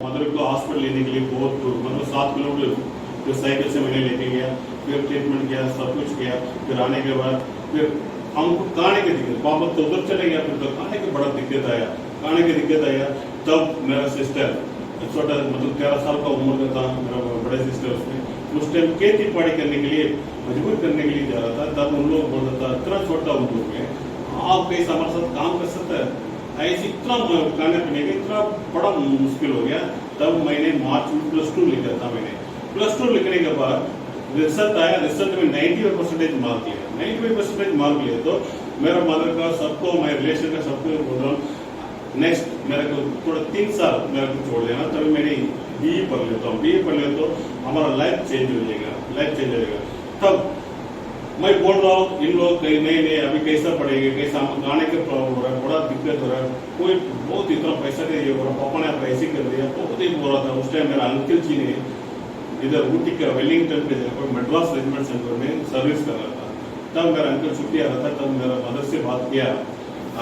Mother को hospital लेने के लिए बहुत दूर मतलब 7 किलोमीटर फिर साइकिल से मैंने लेके गया, फिर ट्रीटमेंट किया, सब कुछ किया। फिर आने के बाद फिर हमको खाने की दिक्कत, पापा तो उधर चले गया, फिर तो खाने की बड़ा दिक्कत आया, खाने की दिक्कत आया। तब मेरा सिस्टर छोटा मतलब 13 साल का उम्र का था मेरा बड़े सिस्टर, उसमें उस टाइम खेती बाड़ी करने के लिए मजबूर करने के लिए जा रहा था। तब उन लोग बोल रहा था इतना छोटा उम्र में आप कैसे हमारे साथ काम कर सकते हैं, ऐसे इतना खाने पीने का इतना बड़ा मुश्किल हो गया। तब मैंने मार्च में +2 लिखा था। मैंने +2 लिखने के बाद रिजल्ट आया, रिजल्ट में 95% मार्क लिया। 95% मार्क लिया तो मेरा मदर का सबको, मैं रिलेशन का सबको बोल रहा हूँ नेक्स्ट मेरे को थोड़ा 3 साल मेरे को छोड़ देना, तभी मैंने BE पढ़ लेता हूँ। BE पढ़ लेता तो हमारा लाइफ चेंज हो जाएगा, लाइफ चेंज हो जाएगा। तब मैं बोल रहा हूँ इन लोग कहीं नहीं अभी कैसा पढ़ेंगे, कैसा हम गाने के प्रॉब्लम हो रहा है, बड़ा दिक्कत हो रहा है, कोई बहुत इतना पैसा का ये हो रहा, पापा ने आप ऐसे कर दिया, बहुत ही बोल रहा था। उस टाइम मेरा अंकल जी ने इधर ऊटी का वेलिंगटन पे जगह पर मद्रास रेजिमेंट सेंटर में सर्विस कर रहा था। तब मेरा अंकल छुट्टी आ रहा था, तब मेरा मदर से बात किया,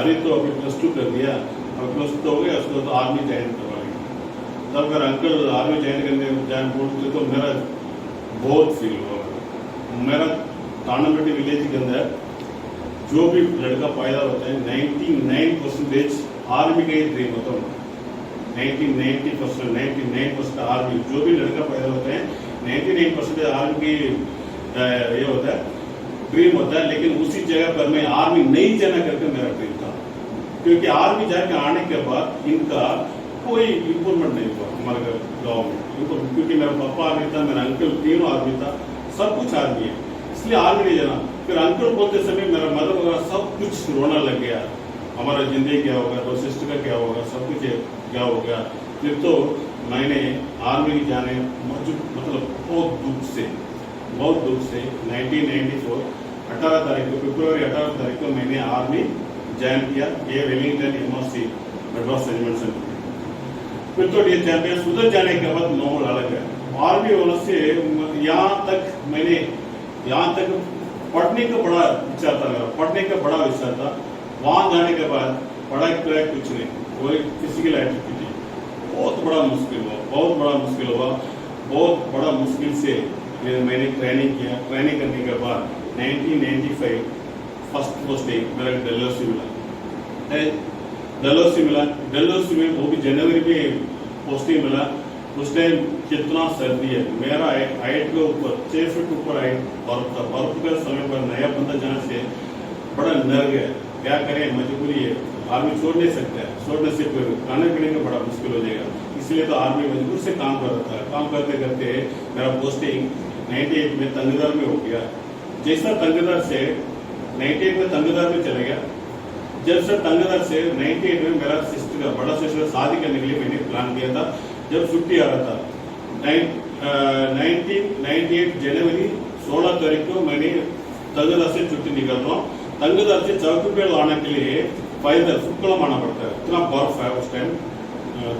अरे तो अभी +2 कर दिया, अब +2 हो गया, उसको तो आर्मी ज्वाइन करवा लिया। तब मेरा अंकल आर्मी ज्वाइन बोलते तो मेरा बहुत फील हुआ। मेरा तानामट्टी विलेज के अंदर जो भी लड़का पैदा होता है 99% आर्मी का ही ड्रीम होता है। 99% आर्मी, जो भी लड़का पैदा होता है 99% आर्मी की ये होता है, ड्रीम होता है। लेकिन उसी जगह पर मैं आर्मी नहीं जाना करके मेरा ड्रीम था, क्योंकि आर्मी जाके आने के बाद इनका कोई इम्प्रूवमेंट नहीं हुआ हमारे गाँव में, क्योंकि मेरा पापा आर्मी था, मेरा अंकल तीनों आर्मी था, सब कुछ आर्मी है, इसलिए आर्मी नहीं जाना। फिर अंकल बोलते समय मेरा मदर वगैरह सब कुछ रोना लग गया, हमारा जिंदगी क्या होगा, तो सिस्टर का क्या होगा, सब कुछ क्या हो गया। फिर तो मैंने आर्मी जाने मतलब बहुत दुख से 1994 18 तारीख को, फरवरी 18 तारीख को मैंने आर्मी ज्वाइन किया, ये Wellington MRC Madras regiment centre. फिर तो ये चैंपियन उधर जाने के बाद माहौल अलग है। आर्मी होने से यहाँ तक पढ़ने का बड़ा इच्छा था मेरा, पढ़ने का बड़ा इच्छा था। वहाँ जाने के बाद पढ़ाई कुछ नहीं, कोई फिजिकल एक्टिविटी बहुत बड़ा मुश्किल हुआ। बहुत बड़ा मुश्किल से मैंने ट्रेनिंग किया। ट्रेनिंग करने के बाद 1995 फर्स्ट पोस्ट मेरा डलहौसी में वो भी जनवरी में पोस्टिंग मिला। उस टाइम कितना सर्दी है, मेरा हाइट के ऊपर 6 फीट ऊपर हाइट बर्फ था। बर्फ के समय पर नया बंदा जाने से बड़ा डर गया, क्या करें, मजबूरी है, आर्मी छोड़ नहीं सकता है, छोड़ने से फिर खाने पीने का बड़ा मुश्किल हो जाएगा, इसलिए तो आर्मी मजबूर से काम कर रहा था। काम करते करते मेरा पोस्टिंग 98 में तंगदार में हो गया। जैसा तंगदार से 98 में तंगदार में चले गया, जब से तंगदार से 98 में मेरा सिस्टर का बड़ा सिस्टर शादी करने के लिए मैंने प्लान किया था। जब छुट्टी आ रहा था 1998 जनवरी 16 तारीख को मैंने तंगदार से छुट्टी निकल रहा हूँ। तंगदार से चौकीपेड़ आने के लिए पैदल फुटकुलम आना पड़ता है, इतना बर्फ है उस टाइम,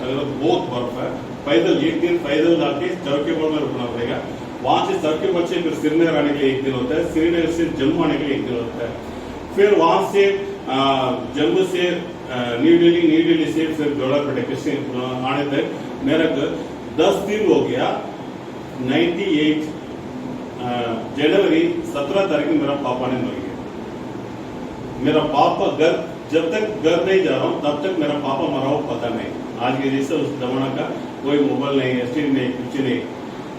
तंगदार बहुत बर्फ है। पैदल एक दिन पैदल जाके चौकीपेड़ में रुकना पड़ेगा। वहां से चौकीपेड़ से फिर श्रीनगर आने के लिए 1 दिन होता है, श्रीनगर से जम्मू आने के लिए 1 दिन होता है। फिर वहां से जम्मू से न्यू दिल्ली से फिर जोड़ापेट आने तक मेरा 10 दिन हो गया। 98 जनवरी 17 तारीख में मेरा पापा ने मर गया। मेरा पापा घर, जब तक घर नहीं जा रहा हूँ तब तक मेरा पापा मरा हो पता नहीं। आज के जैसे उस जमाना का कोई मोबाइल नहीं, एसटीडी नहीं, कुछ नहीं।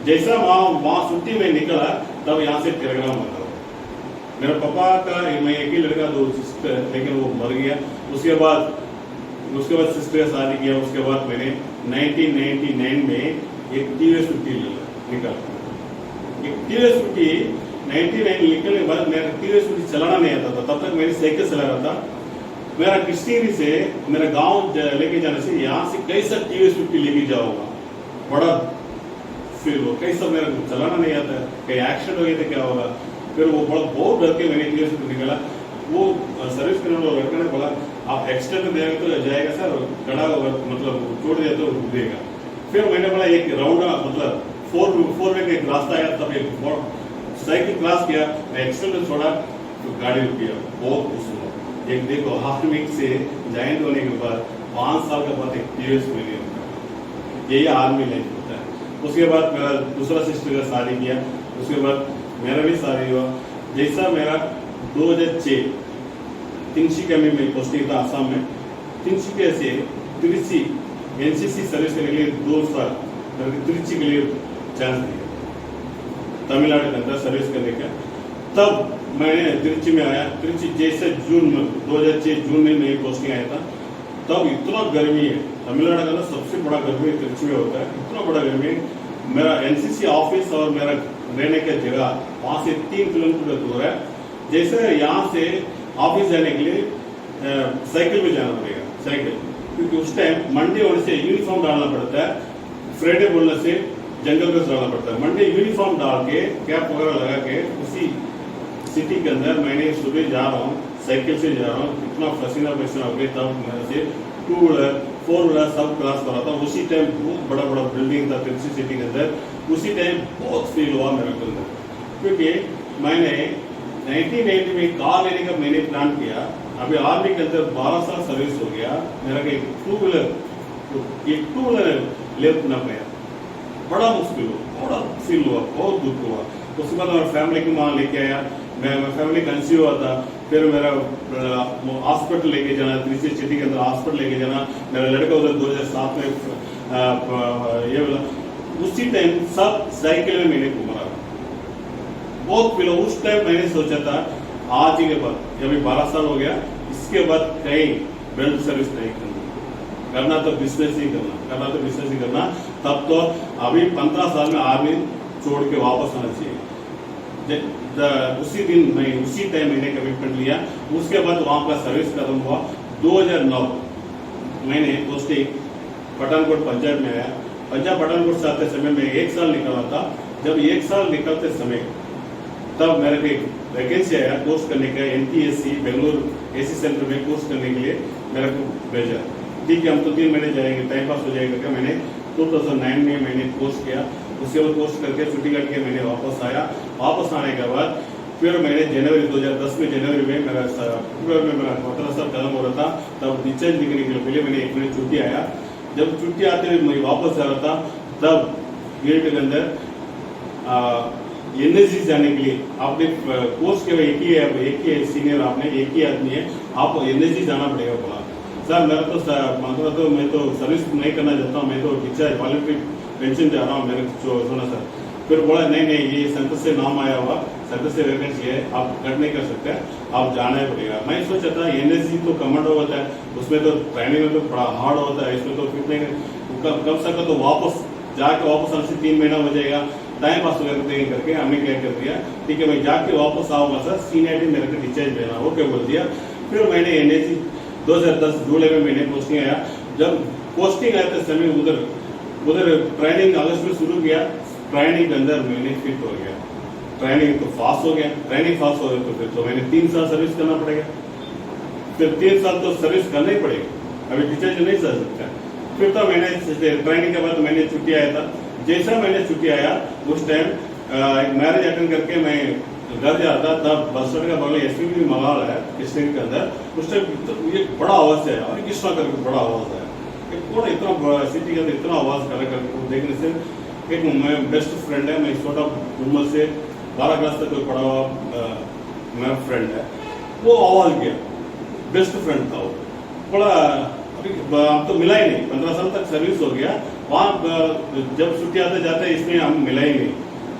जैसा वहां छुट्टी में निकला तब यहाँ से टेलीग्राम आता। मेरा पापा का मैं एक ही लड़का, 2 सिस्टर, लेकिन वो मर गया। उसके बाद सिस्टर का शादी किया। उसके बाद मैंने 1999 में एक TVS स्कूटी निकाला। एक TVS स्कूटी 99 निकलने के बाद मेरा TVS स्कूटी चलाना नहीं आता था, तब तक मैंने साइकिल चला रहा था। मेरा कृष्णगिरी से मेरा गांव लेके जाने से यहाँ से कैसा TVS स्कूटी लेके जाऊंगा, बड़ा फिर वो कैसा मेरा चलाना नहीं आता, कहीं एक्सीडेंट हो गया तो क्या होगा। फिर वो बहुत डर के मैंने TVS स्कूटी निकाला। वो सर्विस करने वाला लड़का ने बोला आप एक्स्ट्रा तो देंगे तो जाएगा सर, खड़ा होगा मतलब छोड़ दिया तो रुक देगा। फिर मैंने बोला एक राउंड मतलब 4 वे का एक रास्ता आया, तब एक साइकिल क्रॉस किया, मैं एक्सीडेंट छोड़ा तो गाड़ी रुक गया। बहुत खुश हुआ। एक देखो आर्मी से ज्वाइन होने के बाद 5 साल के बाद एक TVS मिली। यही आर्मी लाइफ होता है। उसके बाद मेरा दूसरा सिस्टर का शादी किया, उसके बाद मेरा भी शादी हुआ। जैसा मेरा 2006 तिनसुकिया में मैं पोस्टिंग था आसाम में, तिनसुकिया से त्रिची एनसीसी सर्विस करने के लिए 2 साल मेरे को त्रिची के लिए चांस दिया तमिलनाडु के अंदर सर्विस करने का। तब मैंने त्रिची में आया। त्रिची जैसे जून में 2006 जून में मेरी पोस्टिंग आया था, तब इतना गर्मी है तमिलनाडु का अंदर, सबसे बड़ा गर्मी त्रिची में होता है, इतना बड़ा गर्मी। मेरा एनसीसी ऑफिस और मेरा रहने का जगह वहाँ से 3 किलोमीटर दूर है। जैसे यहाँ से ऑफिस जाने के लिए साइकिल में जाना पड़ेगा, साइकिल, क्योंकि उस टाइम मंडे होने से यूनिफॉर्म डालना पड़ता है, फ्राइडे बोलने से जंगल ड्रेस डालना पड़ता है। मंडे यूनिफॉर्म डाल के कैप वगैरह लगा के उसी सिटी के अंदर मैंने सुबह जा रहा हूँ, साइकिल से जा रहा हूँ, इतना पसीना पसीना हो गया। तब मेरे से 2 व्हीलर 4 व्हीलर सब क्रॉस करा था। उसी टाइम बहुत बड़ा बड़ा बिल्डिंग था त्रिची सिटी के अंदर, उसी टाइम बहुत फील हुआ मेरे को अंदर, क्योंकि मैंने 1980 में कार लेने का मैंने प्लान किया। अभी आर्मी के अंदर 12 साल सर्विस हो गया, मेरा एक 2 व्हीलर ले ना पाया, बड़ा मुश्किल हुआ, बड़ा फील हुआ, बहुत दुख हुआ। उसके बाद मेरा फैमिली को वहाँ लेके आया, मैं फैमिली कंसीव हुआ था, फिर मेरा हॉस्पिटल लेके जाना, त्रिची सिटी के अंदर हॉस्पिटल लेके जाना। मेरा लड़का उधर 2007 में ये बोला, उसी टाइम सब साइकिल में मैंने घूमा, बहुत फील। उस टाइम मैंने सोचा था आज ही के बाद, अभी 12 साल हो गया, इसके बाद कहीं बेल्ट सर्विस नहीं करना तो बिजनेस ही करना। तब तो अभी 15 साल में आर्मी छोड़ के वापस आना चाहिए। उसी दिन मैं उसी टाइम मैंने कमिटमेंट लिया। उसके बाद वहाँ का सर्विस खत्म हुआ। 2009 मैंने पोस्टिंग पठानकोट पंजाब में आया। पंजाब पठानकोट से आते समय में 1 साल निकला था। जब 1 साल निकलते समय तब मेरे को एक वैकेंसी आया कोर्स करने का, NTSC बेंगलुरु AC सेंटर में कोर्स करने के लिए मेरे को भेजा। ठीक है, हम तो 3 महीने जाएंगे, टाइम पास हो जाएगा क्या। मैंने 2009 में मैंने कोर्स किया। उसके बाद कोर्स करके छुट्टी करके मैंने वापस आया। वापस आने के बाद फिर मैंने जनवरी 2010 में जनवरी में मेरा अक्टूबर में मेरा 15 साल खत्म हो रहा था। तब डिस्चार्ज निकलने के लिए मैंने 1 महीने छुट्टी आया। जब छुट्टी आते हुए मैं वापस आ रहा था, तब गेट के अंदर NSG जाने के लिए आपने कोर्स के एक ही सीनियर, आपने एक ही आदमी है, आपको NSG जाना पड़ेगा। बोला सर मेरा तो मतलब तो मैं तो सर्विस नहीं करना चाहता हूँ, मैं तो डिस्चार्ज वॉलंटरी पेंशन जा रहा हूँ, मैंने सुना सर। फिर बोला नहीं ये सेंटर से नाम आया हुआ, सेंटर से वैकेंसी है, आप कट नहीं कर सकते, आप जाना ही पड़ेगा। मैं सोचा था NSG तो कमांडो होता है, उसमें तो ट्रेनिंग में तो बड़ा हार्ड होता है, इसमें तो कितने कम से कम तो वापस जाके वापस आने से 3 महीना हो जाएगा, टाइम पास वगैरह करके हमने क्या कर दिया, ठीक है मैं जाके वापस आऊंगा सर, सीनियरिटी मेरे को डिस्चार्ज देना, ओके बोल दिया। फिर मैंने NSG 2010 जुलाई में मैंने पोस्टिंग आया। जब पोस्टिंग आया तो समय उधर ट्रेनिंग अगस्त में शुरू किया। ट्रेनिंग के अंदर मैंने फिट हो गया, ट्रेनिंग तो पास हो गया। ट्रेनिंग पास हो गया तो फिर तो मैंने 3 साल सर्विस करना पड़ेगा, फिर 3 साल तो सर्विस करना ही पड़ेगा, अभी डिस्चार्ज नहीं कर सकता। फिर तो मैंने ट्रेनिंग के बाद मैंने छुट्टी आया था। जैसा मैंने छुट्टी आया उस टाइम मैरिज अटेंड करके मैं घर जा रहा था, तब बस स्टैंड का बगल SPB मगाल है कृष्ण के अंदर। उस टाइम ये बड़ा आवाज है, अरे कृष्णा करके बड़ा आवाज है, कौन इतना सिटी के अंदर इतना आवाज कर देखने से। एक मैं बेस्ट फ्रेंड है, मैं छोटा उम्र से 12 क्लास तक पढ़ा हुआ मेरा फ्रेंड है, वो आवाज किया, बेस्ट फ्रेंड था वो। बड़ा अब तो मिला ही नहीं, 15 साल तक सर्विस हो गया वहाँ। जब छुट्टी आते जाते इसमें हम मिला ही नहीं।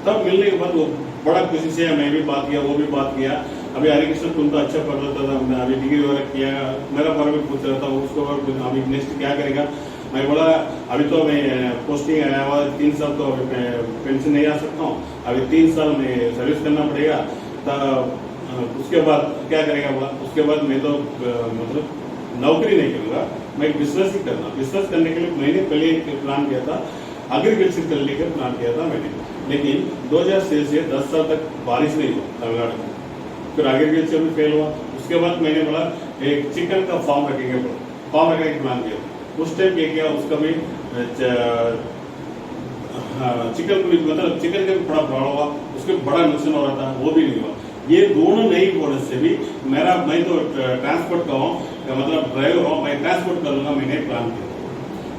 तब मिलने के बाद वो बड़ा खुशी से मैं भी बात किया, वो भी बात किया। अभी हरिकृष्ण तुम तो अच्छा पढ़ रहा था, अभी डिग्री वगैरह किया, मेरा बारे में पूछ रहा था उसको, अभी नेक्स्ट क्या करेगा। मैं बोला अभी तो मैं पोस्टिंग आया हुआ 3 साल तो अभी पेंशन नहीं आ सकता हूँ, अभी 3 साल में सर्विस करना पड़ेगा, उसके बाद क्या करेगा। बोला उसके बाद मैं तो मतलब नौकरी नहीं करूँगा, मैं बिजनेस ही करना। बिजनेस करने के लिए मैंने पहले एक प्लान किया था, एग्रीकल्चर करने का प्लान किया था मैंने, लेकिन 2006 से 10 साल तक बारिश नहीं हुआ तमिलनाडु में, फिर एग्रीकल्चर में फेल हुआ। उसके बाद मैंने बोला एक चिकन का फार्म रखने का प्लान किया। उस टाइम क्या किया, उसका भी चिकन को मतलब चिकन का भी बड़ा प्रॉब्लम हुआ, उसके बड़ा नुकसान हो रहा था, वो भी नहीं हुआ। ये दोनों नहीं होने से भी मैं तो ट्रांसपोर्ट का हूँ, मतलब ड्राइवर हूँ, मैं ट्रांसपोर्ट करूँगा, मैंने प्लान किया।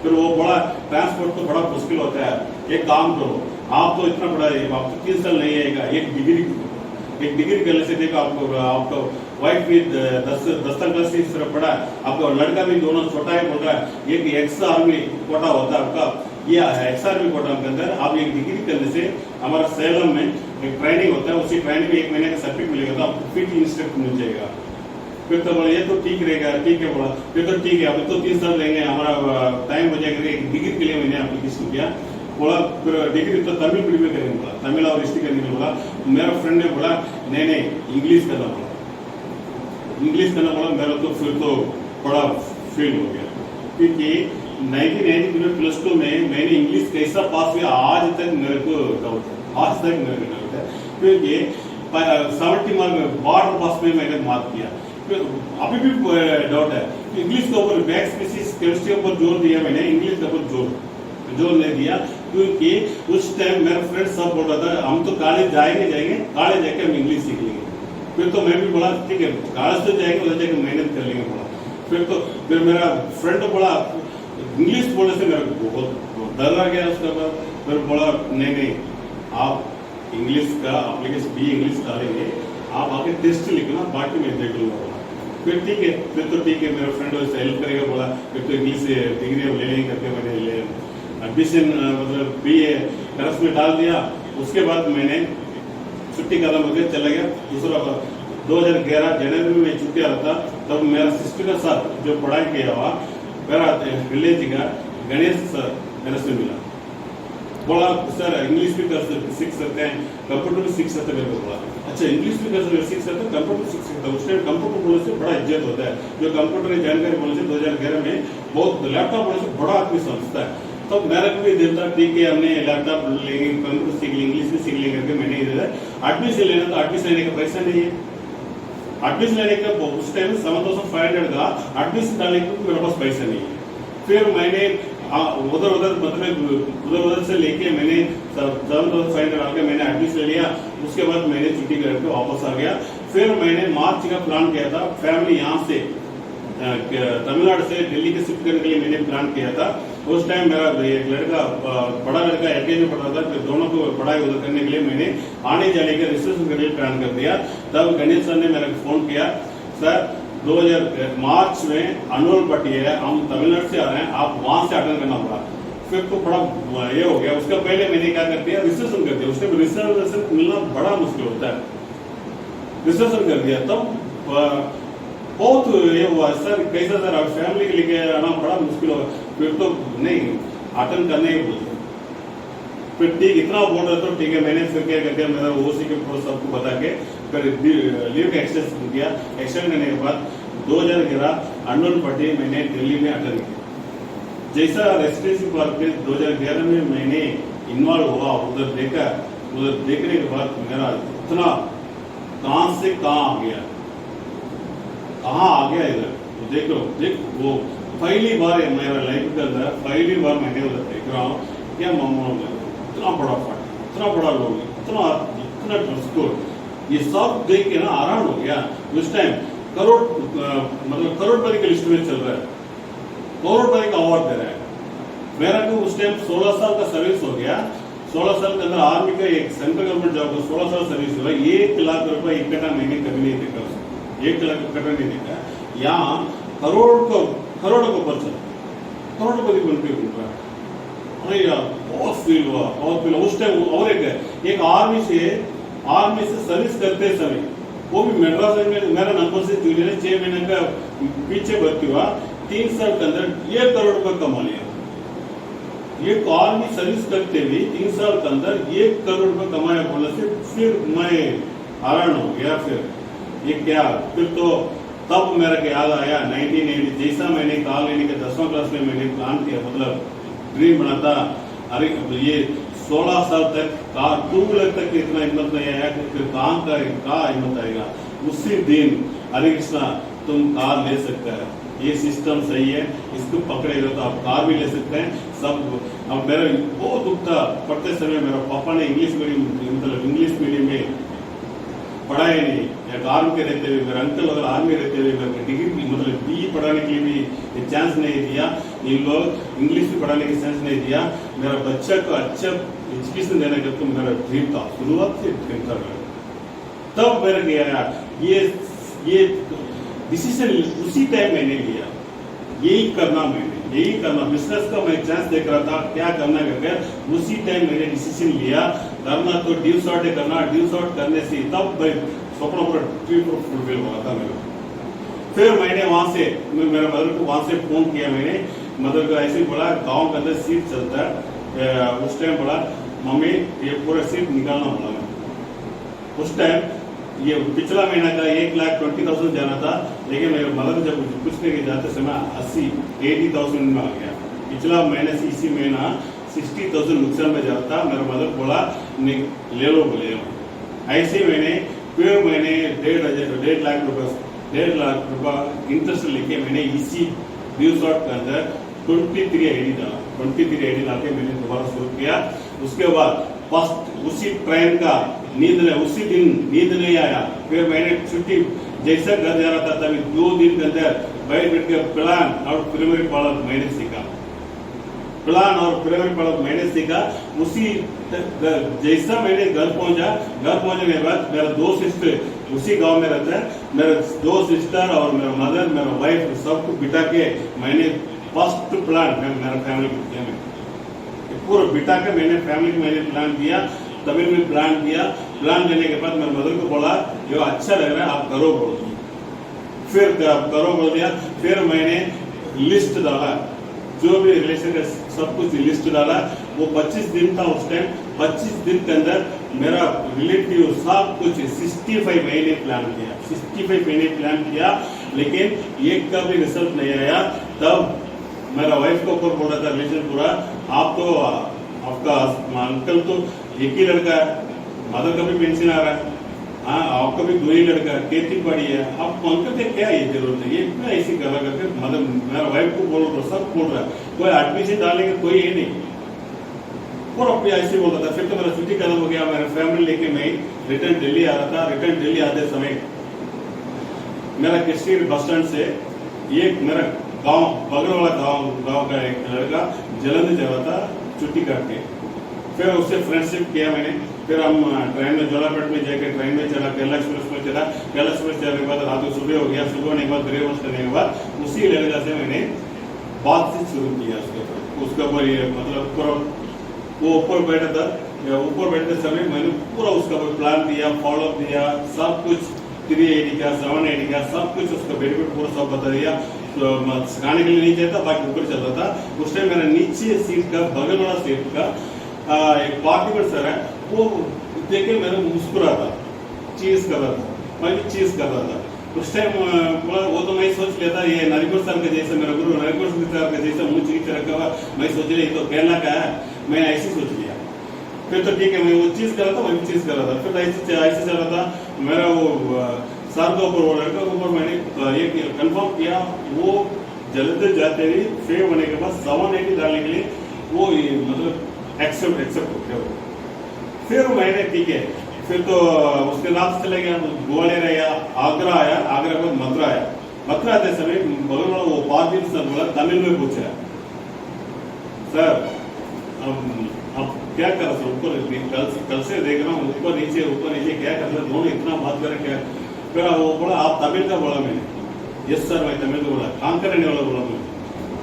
फिर वो बड़ा ट्रांसपोर्ट तो बड़ा मुश्किल होता है। एक काम करो, आप तो इतना बड़ा आप तो 3 साल नहीं आएगा, एक डिग्री करने से देखो आपको वाइफ भी 10 क्लास से सिर्फ पढ़ा है, आपका लड़का भी दोनों छोटा है बोल रहा है। एक एक्स आर्मी कोटा होता है आपका, ये एक्स आर्मी कोटा के अंदर आप एक डिग्री करने से हमारा सेलम में एक ट्रेनिंग होता है, उसी ट्रेनिंग में 1 महीने का सर्टिफिकेट मिलेगा, तो आपको फिट इंस्ट्रक्टर मिल जाएगा। फिर तो बोला ये तो ठीक रहेगा, ठीक है बोला, फिर तो ठीक है, अभी तो 3 साल लेंगे, हमारा टाइम हो जाएगा। एक डिग्री के लिए मैंने एप्लीकेशन किया, बोला फिर डिग्री तो तमिल मीडियम में करेंगे, बोला तमिल और हिस्ट्री करने के लिए। बोला मेरा फ्रेंड ने बोला नहीं इंग्लिश करना, बोला इंग्लिश करना, बोला मेरा तो फिर तो बड़ा फेल हो गया, क्योंकि 1990 में +2 में मैंने इंग्लिश कैसा पास हुआ आज तक मेरे को डाउट है, आज तक मेरे को डाउट है, क्योंकि 70 मार्क बॉर्डर पास में मैंने मार्क किया। अभी भी डाउट है, इंग्लिश के ऊपर मैथ्स फिजिक्स केमिस्ट्री के ऊपर जोर दिया मैंने, इंग्लिश के ऊपर जोर नहीं दिया, क्योंकि उस टाइम मेरा फ्रेंड सब बोल रहा था हम तो कॉलेज जाएंगे, कॉलेज जाके हम इंग्लिश सीख लेंगे। फिर तो मैं भी बोला ठीक है कॉलेज तो जाएंगे, उधर जाके मेहनत कर लेंगे, बोला। फिर मेरा फ्रेंड बोला इंग्लिश बोलने से मेरा बहुत डर लग गया। उसके बाद फिर बोला नहीं आप इंग्लिश का एप्लीकेशन बी इंग्लिश डालेंगे, आप आके टेस्ट लिखना, बाकी मैं देख लूंगा। फिर ठीक है, फिर तो ठीक है, मेरा फ्रेंड वैसे हेल्प करेगा, बोला फिर तो इंग्लिश से डिग्री ले लेंगे करके मैंने ले एडमिशन मतलब BA करस में डाल दिया। उसके बाद मैंने छुट्टी खत्म हो गया, चला गया। दूसरा 2011 जनवरी में छुट्टी आ रहा था, तब मेरा सिस्टर का साथ जो पढ़ाई किया हुआ मेरा विलेज का गणेश सर मेरे से मिला, बोला सर इंग्लिश भी सीख सकते हैं, कंप्यूटर भी सीख सकते हैं। मेरे को बोला अच्छा इंग्लिश भी सीख सकते हैं, कंप्यूटर सीख सकते हैं। उस टाइम कंप्यूटर बोलने से बड़ा इज्जत होता है, जो कंप्यूटर की जानकारी बोलने से 2011 में बहुत, लैपटॉप बोलने से बड़ा आदमी समझता है। तो मेरा भी दिल था ठीक है हमने लैपटॉप लेंगे, कंप्यूटर सीख लेंगे, इंग्लिश भी सीख लेंगे करके मैंने इधर एडमिशन लेना था। एडमिशन लेने का पैसा नहीं है, एडमिशन लेने का उस टाइम 7500 का एडमिशन डालने का मेरे पास पैसा नहीं है। फिर मैंने उधर से लेके मैंने 7500 डाल के मैंने एडमिशन ले लिया। उसके बाद मैंने छुट्टी करके वापस आ गया। फिर मैंने मार्च का प्लान किया था, फैमिली यहाँ से तमिलनाडु से दिल्ली के शिफ्ट करने के लिए मैंने प्लान किया था। उस टाइम मेरा एक लड़का, बड़ा लड़का LKG में पढ़ा था, फिर दोनों को पढ़ाई उधर करने के लिए मैंने आने जाने के रिसेप्शन के लिए प्लान कर दिया। तब गणेश सर ने मेरे को फोन किया, सर 2000 मार्च में एनुअल पार्टी है, हम तमिलनाडु से आ रहे हैं, आप वहां से अटेंड करना पड़ा। फिर तो बड़ा ये हो गया। उसका पहले मैंने क्या कर दिया, रिसेप्शन कर दिया। उसके रिसेप्शन मिलना बड़ा मुश्किल होता है, रिसेप्शन कर दिया। तब बहुत ये हुआ सर कैसा सर आप फैमिली के लेके आना बड़ा मुश्किल होगा। फिर तो नहीं अटेंड करने ही बोलते, फिर ठीक इतना बोल रहे तो ठीक है। मैंने फिर क्या करके मेरा OC के पूरा सबको बता के फिर लीव का एक्सटेंड किया। एक्सटेंड करने के बाद 2011 एनुअल पार्टी मैंने दिल्ली में अटेंड किया। जैसा रेसिडेंसी पार्क में 2011 में मैंने इन्वॉल्व हुआ, उधर देखा, उधर देखने के बाद मेरा इतना कहां से कहां आ गया, कहाँ आ गया इधर। तो देख वो पहली बार है मेरा लाइफ के अंदर, पहली बार मैंने उधर देख रहा हूँ क्या मामला में इतना बड़ा फट, इतना बड़ा लोग, इतना ड्रेस कोड, ये सब देख के ना आराम हो गया। उस टाइम मतलब करोड़पति के लिस्ट में चल रहा है, करोड़पति का अवार्ड दे रहा है। मेरा तो उस टाइम 16 साल का सर्विस हो गया। 16 साल के अंदर आर्मी का एक सेंट्रल गवर्नमेंट जॉब को 16 साल सर्विस हुआ। 1 लाख रुपए इकट्ठा मैंने कभी नहीं देखा, 1 लाख इकट्ठा नहीं देखा। यहाँ करोड़ों को पर्सन, करोड़पति बन के घूम रहा है। अरे यार बहुत फील हुआ, बहुत फील। उस टाइम और एक आर्मी से सर्विस करते समय, वो भी मेड्रास में मेरा नंबर से जूनियर है, 6 महीने का पीछे भर्ती हुआ, 3 साल के अंदर 1 करोड़ रुपए कमा लिया। ये आर्मी सर्विस करते हुए 3 साल के अंदर 1 करोड़ रुपए कमाया बोलने से फिर मैं हैरान हो गया। फिर ये क्या, फिर तो तब मेरा याद आया 1980 जैसा मैंने कॉल लेने के 10वां क्लास में मैंने प्लान किया, मतलब ड्रीम बना था। अरे ये 16 साल तक कार 2 व्हीलर तक इतना हिम्मत नहीं आया, फिर काम का हिम्मत आएगा। उसी दिन अरे कृष्णा तुम कार ले सकते हैं, ये सिस्टम सही है, इसको पकड़ेगा तो आप कार भी ले सकते हैं सब। अब मेरा बहुत दुख था पढ़ते समय, मेरा पापा ने इंग्लिश मीडियम में पढ़ाया नहीं, या आर्मी के रहते हुए, मेरे अंकल अगर आर्मी रहते हुए मेरे डिग्री मतलब BE पढ़ाने के लिए भी चांस नहीं दिया। इन लोग इंग्लिश भी पढ़ाने की सेंस नहीं दिया। मेरा बच्चा को अच्छा एजुकेशन देने का तो मेरा ड्रीम था, शुरुआत से ड्रीम था मेरा। तब मेरे गया ये डिसीजन उसी टाइम मैंने लिया, यही करना, मैंने यही करना, बिजनेस का मैं चांस देख रहा था क्या करना करके उसी टाइम मैंने डिसीजन लिया। करना तो ड्यू शॉर्ट करना, ड्यू शॉर्ट करने से तब स्वप्न पूरा ड्रीम फुलफिल हुआ था मेरा। फिर मैंने वहां से मेरे मदर को वहां से फोन किया, मैंने मदर को ऐसे बोला गांव के अंदर सीट चलता है, उस टाइम बोला मम्मी ये पूरा सीट निकालना बोला। उस टाइम ये पिछला महीना का 1,20,000 जाना था, लेकिन मेरे मदर जब पूछने के जाते समय 80,000 में आ गया। पिछला महीने से इसी महीना 60,000 नुकसान में जाता था। मेरा मदर बोला ले लो बोले। ऐसे मैंने फिर मैंने 1.5 लाख रुपए इंटरेस्ट लेके मैंने इसी ड्यू शॉर्ट के अंदर 23 आईडी डाला। 23 आईडी लाके मैंने दोबारा शुरू किया। उसके बाद फर्स्ट उसी ट्रेन का उसी दिन नींद नहीं आया। फिर मैंने छुट्टी जैसा घर जा रहा था तभी 2 दिन के अंदर बैठ के प्लान और प्राइमरी पढ़त मैंने सीखा। प्लान और प्राइमरी पढ़त मैंने सीखा। उसी जैसा मैंने घर पहुंचने के बाद मेरा 2 सिस्टर उसी गांव में रहता है। मेरे 2 सिस्टर और मेरा मदर, मेरा वाइफ सबको बिठा के मैंने फर्स्ट प्लान मेरा फैमिली में पूरा बिठा के मैंने फैमिली मैंने प्लान दिया। तमिल में प्लान दिया। प्लान देने के बाद मेरे मदर को बोला ये अच्छा लग रहा है आप करो बोल दिया। फिर करो बोल दिया। फिर मैंने लिस्ट डाला, जो भी रिलेशन का सब कुछ लिस्ट डाला। वो 25 दिन था उस टाइम। 25 दिन के अंदर मेरा रिलेटिव सब कुछ 65 महीने प्लान किया। 65 महीने प्लान किया, लेकिन एक का भी रिजल्ट नहीं आया। तब मेरा वाइफ को ऊपर बोल रहा था रिलेशन पूरा, आप तो आपका अंकल तो एक ही लड़का है, मदर का भी पेंशन आ रहा है, हाँ आपका भी 2 ही लड़का है, खेती पड़ी है, आप अंकल से क्या ये जरूरत है, ये क्या ऐसी कर रहा करके मदर मेरा वाइफ को बोल रहा, सब बोल रहा है। कोई एडमिशन डालने का कोई ये नहीं, और अपने ऐसे बोल रहा था। फिर तो मेरा छुट्टी खत्म हो गया। मेरा फैमिली लेके मैं रिटर्न दिल्ली आ रहा था। रिटर्न दिल्ली आते समय मेरा कृष्ण बस स्टैंड से एक मेरा गांव बगल वाला गांव का एक लड़का जलंधर जा रहा था छुट्टी करके। फिर उससे फ्रेंडशिप किया मैंने। फिर हम ट्रेन में जोलापेट में जाकर ट्रेन में चला, केरला एक्सप्रेस में चला। केरला एक्सप्रेस चलने के बाद रात को सुबह हो गया। सुबह होने के बाद ब्रेकफास्ट करने के बाद उसी लड़का से मैंने बातचीत शुरू किया। उसके ऊपर ये मतलब वो ऊपर बैठा था, ऊपर बैठते समय मैंने पूरा उसका प्लान दिया, फॉलोअप दिया, सब कुछ 380 का 780 का सब कुछ उसका बेनिफिट पूरा सब बता दिया। तो सिखाने के लिए नहीं चाहता, बाकी ऊपर चल रहा था। उस टाइम मेरा नीचे सीट का बगल वाला सीट का एक पार्टी सर है, वो देख के मेरे मुस्कुरा था, चीज कर रहा था, मैं भी चीज कर रहा था। उस टाइम वो तो मैं सोच लेता ये नरिकुल सर के जैसे, मेरा गुरु नरिकुल सर के जैसा मुंह चीज रखा हुआ। मैं सोच लिया तो केरला का है, मैं ऐसे सोच लिया। फिर तो ठीक है, मैं वो चीज कर रहा था, मैं भी चीज कर रहा था। फिर ऐसे चल रहा था मेरा वो सर के ऊपर, वो लड़का के ऊपर मैंने ये कंफर्म किया। वो जल्दी जाते ही फेव होने के बाद 780 डालने के लिए वो मतलब एक्सेप्ट हो गया। फिर मैंने ठीक है, फिर तो उसके नाम से चले गया, ग्वालियर आया, आगरा आया, आगरा के बाद मथुरा आया। मथुरा आते समय बगल वाला वो पार्टी सर बोला, तमिल में पूछा सर अब क्या कर रहा, ऊपर कल से देख रहा हूँ ऊपर नीचे क्या कर रहे, दोनों इतना बात करें क्या। फिर वो बोला आप तमिल का बोला। मैंने यस सर मैं तमिल का बोला। काम करने वाला बोला मैं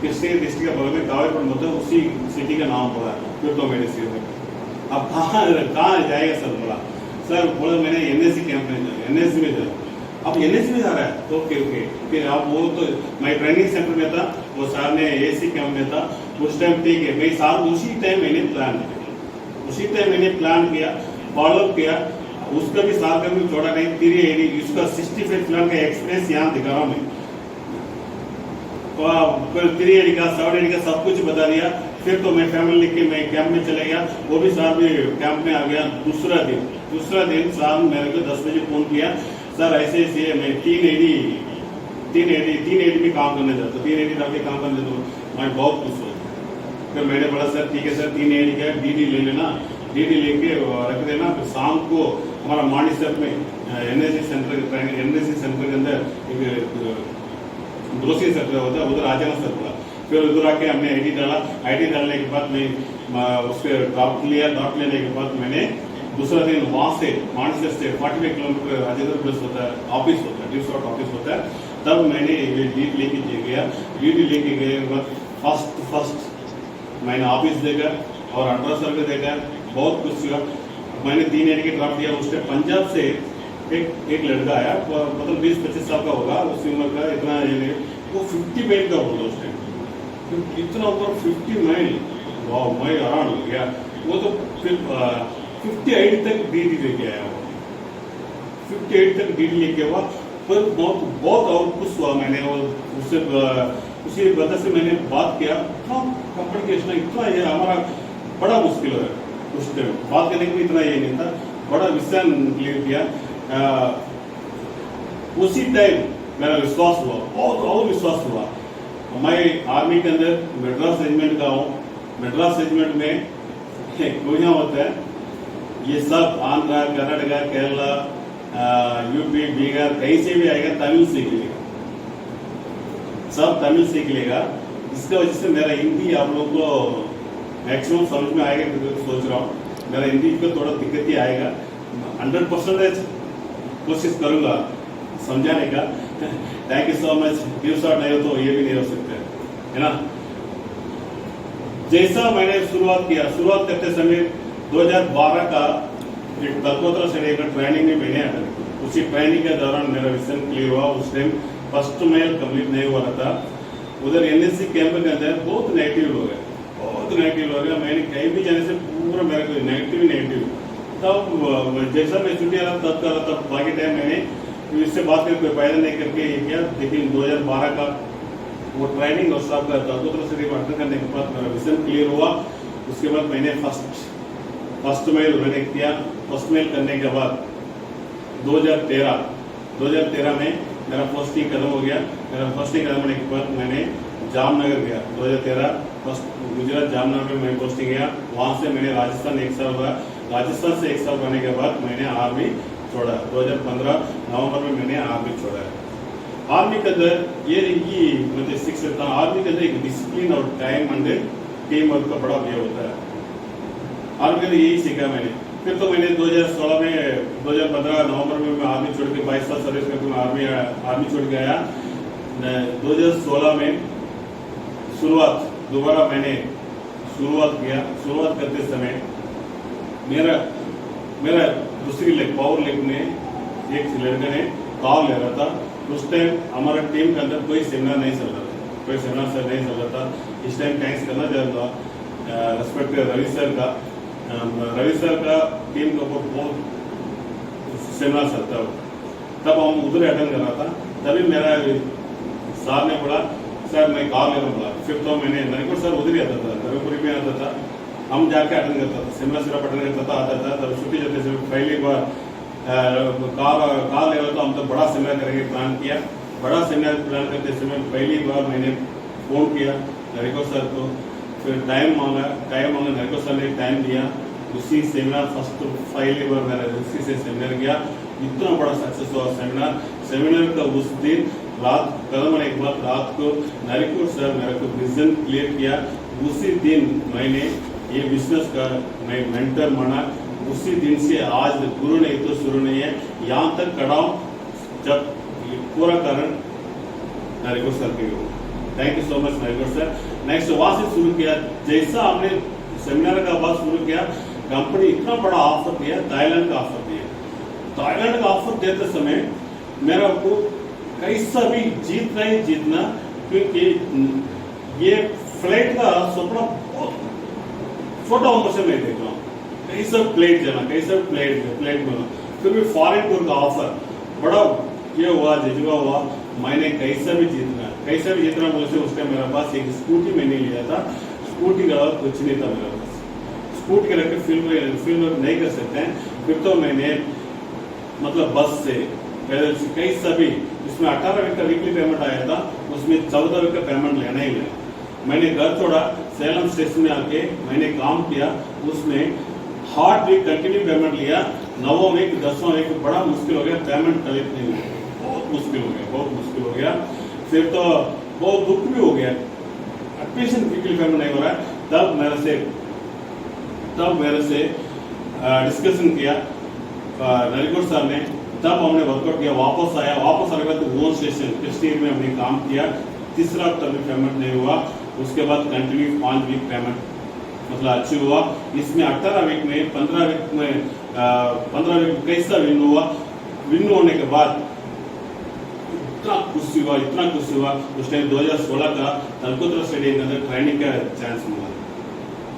किसके डिस्ट्रिक्ट के बगल में कावड़पुर मतलब उसी सिटी का नाम बोला। फिर तो मेरे सिर में अब कहाँ जाएगा सर बोला। सर बोला मैंने NSC कैंप में जाना, NSC में जाना। अब NSC में जा रहा है तो ओके फिर आप वो तो मैं ट्रेनिंग सेंटर में था, वो सर ने AC कैंप में था उस टाइम। ठीक है, मैं साल उसी टाइम मैंने प्लान किया, फॉलो किया। उसका भी साल का भी छोड़ा नहीं, 380 उसका 65 प्लान का एक्सपीरियंस यहाँ दिखा रहा हूँ मैं। 380 का 780 का सब कुछ बता दिया। फिर तो मैं फैमिली लेके मैं कैंप में चले गया। वो भी साहब भी कैंप में आ गया। दूसरा दिन साहब मेरे को 10 बजे फोन किया, सर ऐसे मैं 380 में काम करने जाता हूँ, 380 डाल के काम करने जाता हूँ। मैं बहुत खुश हुआ। फिर मैंने बोला सर ठीक है सर 380 का DD ले लेना, DD लेके रख देना। फिर शाम को हमारा मानिसर में NSC सेंटर के अंदर एक ग्रोसरी सेंटर होता है, उधर आ जाना सर बोला। फिर उधर आके हमने आईडी डाला, आईडी डालने के बाद मैं उसके ड्रॉप लिया, ड्रॉप लेने के बाद मैंने दूसरा दिन वहाँ से मानसर से 45 किलोमीटर राजेंद्र प्लेस होता है, ऑफिस होता है, रिसोर्ट ऑफिस होता है, तब मैंने ये लीड लेके गया। लीड लेके गए बाद फर्स्ट मैंने ऑफिस देखा और अल्ट्रासाउंड देखा, बहुत कुछ हुआ। मैंने 3 एड के ड्रॉप दिया। उसके पंजाब से एक लड़का आया, मतलब 20-25 साल का होगा, उस उम्र का, इतना वो 50 माइल का बोला उस टाइम, इतना ऊपर 50 माइल, वाह मैं हैरान हो गया। वो तो फिर 58 तक डीडी लेके आया, वो 58 तक डीडी लेके हुआ। पर बहुत और खुश हुआ मैंने, और उससे उसी वजह से मैंने बात किया। कम्युनिकेशन इतना ये हमारा बड़ा मुश्किल है, उस टाइम बात करने के भी इतना ये नहीं था, बड़ा विषय क्लियर किया। उसी टाइम मेरा विश्वास हुआ, बहुत और विश्वास हुआ। मैं आर्मी के अंदर मद्रास रेजिमेंट का हूँ। मद्रास रेजिमेंट में कोई होता है, ये सब आंध्र, कर्नाटका, केरला, यूपी, बिहार, कहीं से भी आएगा तमिल सीख लेगा, सब तमिल सीख लेगा। इसके वजह से मेरा हिंदी आप लोग को मैक्सिमम समझ में आएगा, सोच रहा हूँ। मेरा हिंदी को थोड़ा दिक्कत ही आएगा, 100% कोशिश करूंगा समझाने का। Thank you so much. दिवसा नहीं हो तो ये भी नहीं हो सकते, है ना। जैसा मैंने शुरुआत शुरुआत करते समय 2012 का एक तलकोतरा सैनिक का ट्रेनिंग में मैंने अटेंड। उसी ट्रेनिंग के दौरान मेरा विजन क्लियर हुआ। उस टाइम फर्स्ट मेल कंप्लीट नहीं हुआ था। उधर एनएससी कैंप के अंदर बहुत नेगेटिव हो गया, बहुत नेगेटिव हो गया। मैंने कहीं भी जाने से पूरा मेरा कोई नेगेटिव। तब जैसा मैं छुट्टी आ रहा तब कर रहा था, बाकी टाइम मैंने इससे बात करके कोई फायदा नहीं करके ये किया। लेकिन 2012 का वो ट्रेनिंग और सब का तलकोतरा सैनिक अटेंड करने के बाद मेरा विजन क्लियर हुआ। उसके बाद मैंने फर्स्ट मेल मैंने किया। फर्स्ट मेल करने के बाद 2013 में मेरा पोस्टिंग खत्म हो गया। मेरा पोस्टिंग खत्म होने के बाद मैंने जामनगर गया। 2013 फर्स्ट गुजरात जामनगर में मैं पोस्टिंग गया। वहाँ से मैंने राजस्थान 1 साल हुआ। राजस्थान से 1 साल रहने के बाद मैंने आर्मी छोड़ा। 2015 नवंबर में मैंने आर्मी छोड़ा। आर्मी के अंदर ये नहीं मुझे सीख सकता हूँ, आर्मी के अंदर एक डिसिप्लिन और टाइम एंड टीम वर्क का बड़ा उपयोग होता है। आर्मी के अंदर यही सीखा मैंने। फिर तो मैंने 2015 नवंबर में मैं आर्मी छोड़ के 22 साल सर्विस में आर्मी छोड़ के आया। 2016 में दोबारा मैंने शुरुआत किया। शुरुआत करते समय मेरा दूसरी लेग, पावर लेग में एक लड़के ने कॉल ले रहा था। उस टाइम हमारा टीम के अंदर कोई सेमिनार नहीं चल रहा था, कोई सेमिनार से नहीं चल रहा था। इस टाइम थैंक्स करना चाहता हूँ रेस्पेक्ट रवि सर का। रवि सर का टीम के ऊपर बहुत सेमिनार चलता है। तब हम उधर अटेंड कर रहा था। तभी मेरा साहब ने बोला सर मैं कॉल लेना बोला। फिर तो मैंने नरिकुट सर उधर ही आता था, नरिपुरी में आता था। हम जाके अटेंड करता था, सेमिनार सिर्फ अटेंड करता था, आता था। तब छुट्टी जाते समय पहली बार कॉल ले रहा था। हम तो बड़ा सेमिनार करेंगे प्लान किया। बड़ा सेमिनार प्लान करते समय पहली बार मैंने फोन किया नरिकुट सर को। फिर टाइम मांगा नरिकुट सर ने टाइम दिया। उसी सेमिनार फर्स्ट पहली बार मैंने उसी से सेमिनार किया। इतना बड़ा सक्सेस हुआ सेमिनार का। उस दिन रात खत्म होने के बाद रात को नरिकुट सर मेरे को विजन क्लियर किया। उसी दिन मैंने ये बिजनेस का मैं मेंटर माना। उसी दिन से आज गुरु नहीं तो शुरू नहीं है, यहाँ तक खड़ा हूं। जब पूरा कारण नरिकुट सर के हो। Thank you so much Narikut sir. Next वहां से शुरू किया। जैसा हमने सेमिनार का बात शुरू किया, कंपनी इतना बड़ा ऑफर दिया, थाईलैंड का ऑफर दिया। थाईलैंड का ऑफर देते समय मेरा को कैसा भी जीतना ही जीतना, क्योंकि ये फ्लाइट का सपना बहुत छोटा उम्र से मैं देख रहा हूँ। कैसा फ्लाइट जाना, कैसा फ्लाइट बना। फिर भी फॉरेन टूर का ऑफर बड़ा ये हुआ, जज्बा हुआ। मैंने कैसा भी जीतना बोलते उस टाइम मेरे पास एक स्कूटी मैंने लिया था। स्कूटी का कुछ नहीं था मेरे पास। स्कूटी के रख फील्ड नहीं कर सकते हैं। फिर तो मैंने मतलब बस से पैदल से कैसा भी, इसमें 18 रुपये का वीकली पेमेंट आया था, उसमें 14 रुपये पेमेंट लेना ही लेना। मैंने घर छोड़ा, सेलम स्टेशन में आके मैंने काम किया। उसमें हार्ड वीक कंटिन्यू पेमेंट लिया। 9वां वीक 10वां वीक बड़ा मुश्किल हो गया, पेमेंट कलेक्ट नहीं हुआ, बहुत मुश्किल हो गया। फिर तो बहुत दुख भी हो गया। पेशेंट क्विकली पेमेंट नहीं हो रहा है, तब मेरे से डिस्कशन किया नरिकुट सर ने, तब हमने वर्कआउट किया, वापस आया, वापस आने के बाद वो सेशन टेस्टिंग में हमने काम किया, तीसरा तभी पेमेंट नहीं हुआ, उसके बाद कंटिन्यू 5 वीक पेमेंट मतलब अच्छी हुआ। इसमें 18 वीक में 15 वीक कैसा विन हुआ, विन होने के बाद इतना खुशी हुआ। उस टाइम 2016 का तलकोत्रा स्टेडियम के अंदर ट्रेनिंग का चांस मिला।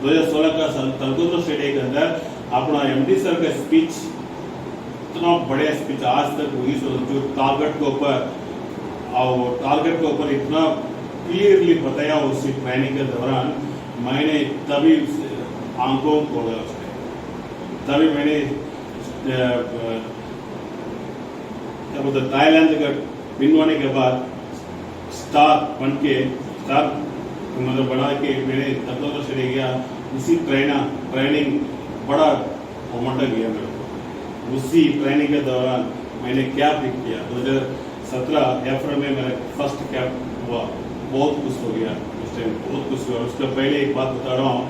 2016 का तलकोत्रा स्टेडियम के अंदर अपना एमडी सर का स्पीच, इतना बढ़िया स्पीच आज तक हुई, जो टारगेट के ऊपर इतना क्लियरली बताया उसी ट्रेनिंग के दौरान, मैंने तभी आंखों खोला उसने, तभी मैंने थाईलैंड का विन होने के बाद स्टार मतलब बना के मैंने तलकोत्रा स्टेडियम गया, उसी ट्रेनिंग बड़ा मोमेंटम गया मेरे को। उसी ट्रेनिंग के दौरान मैंने कैप पिक किया, 2017 अप्रैल में मेरा फर्स्ट कैप हुआ, बहुत खुश हो गया उस टाइम, बहुत खुश हुआ। उसके पहले एक बात बता रहा हूँ,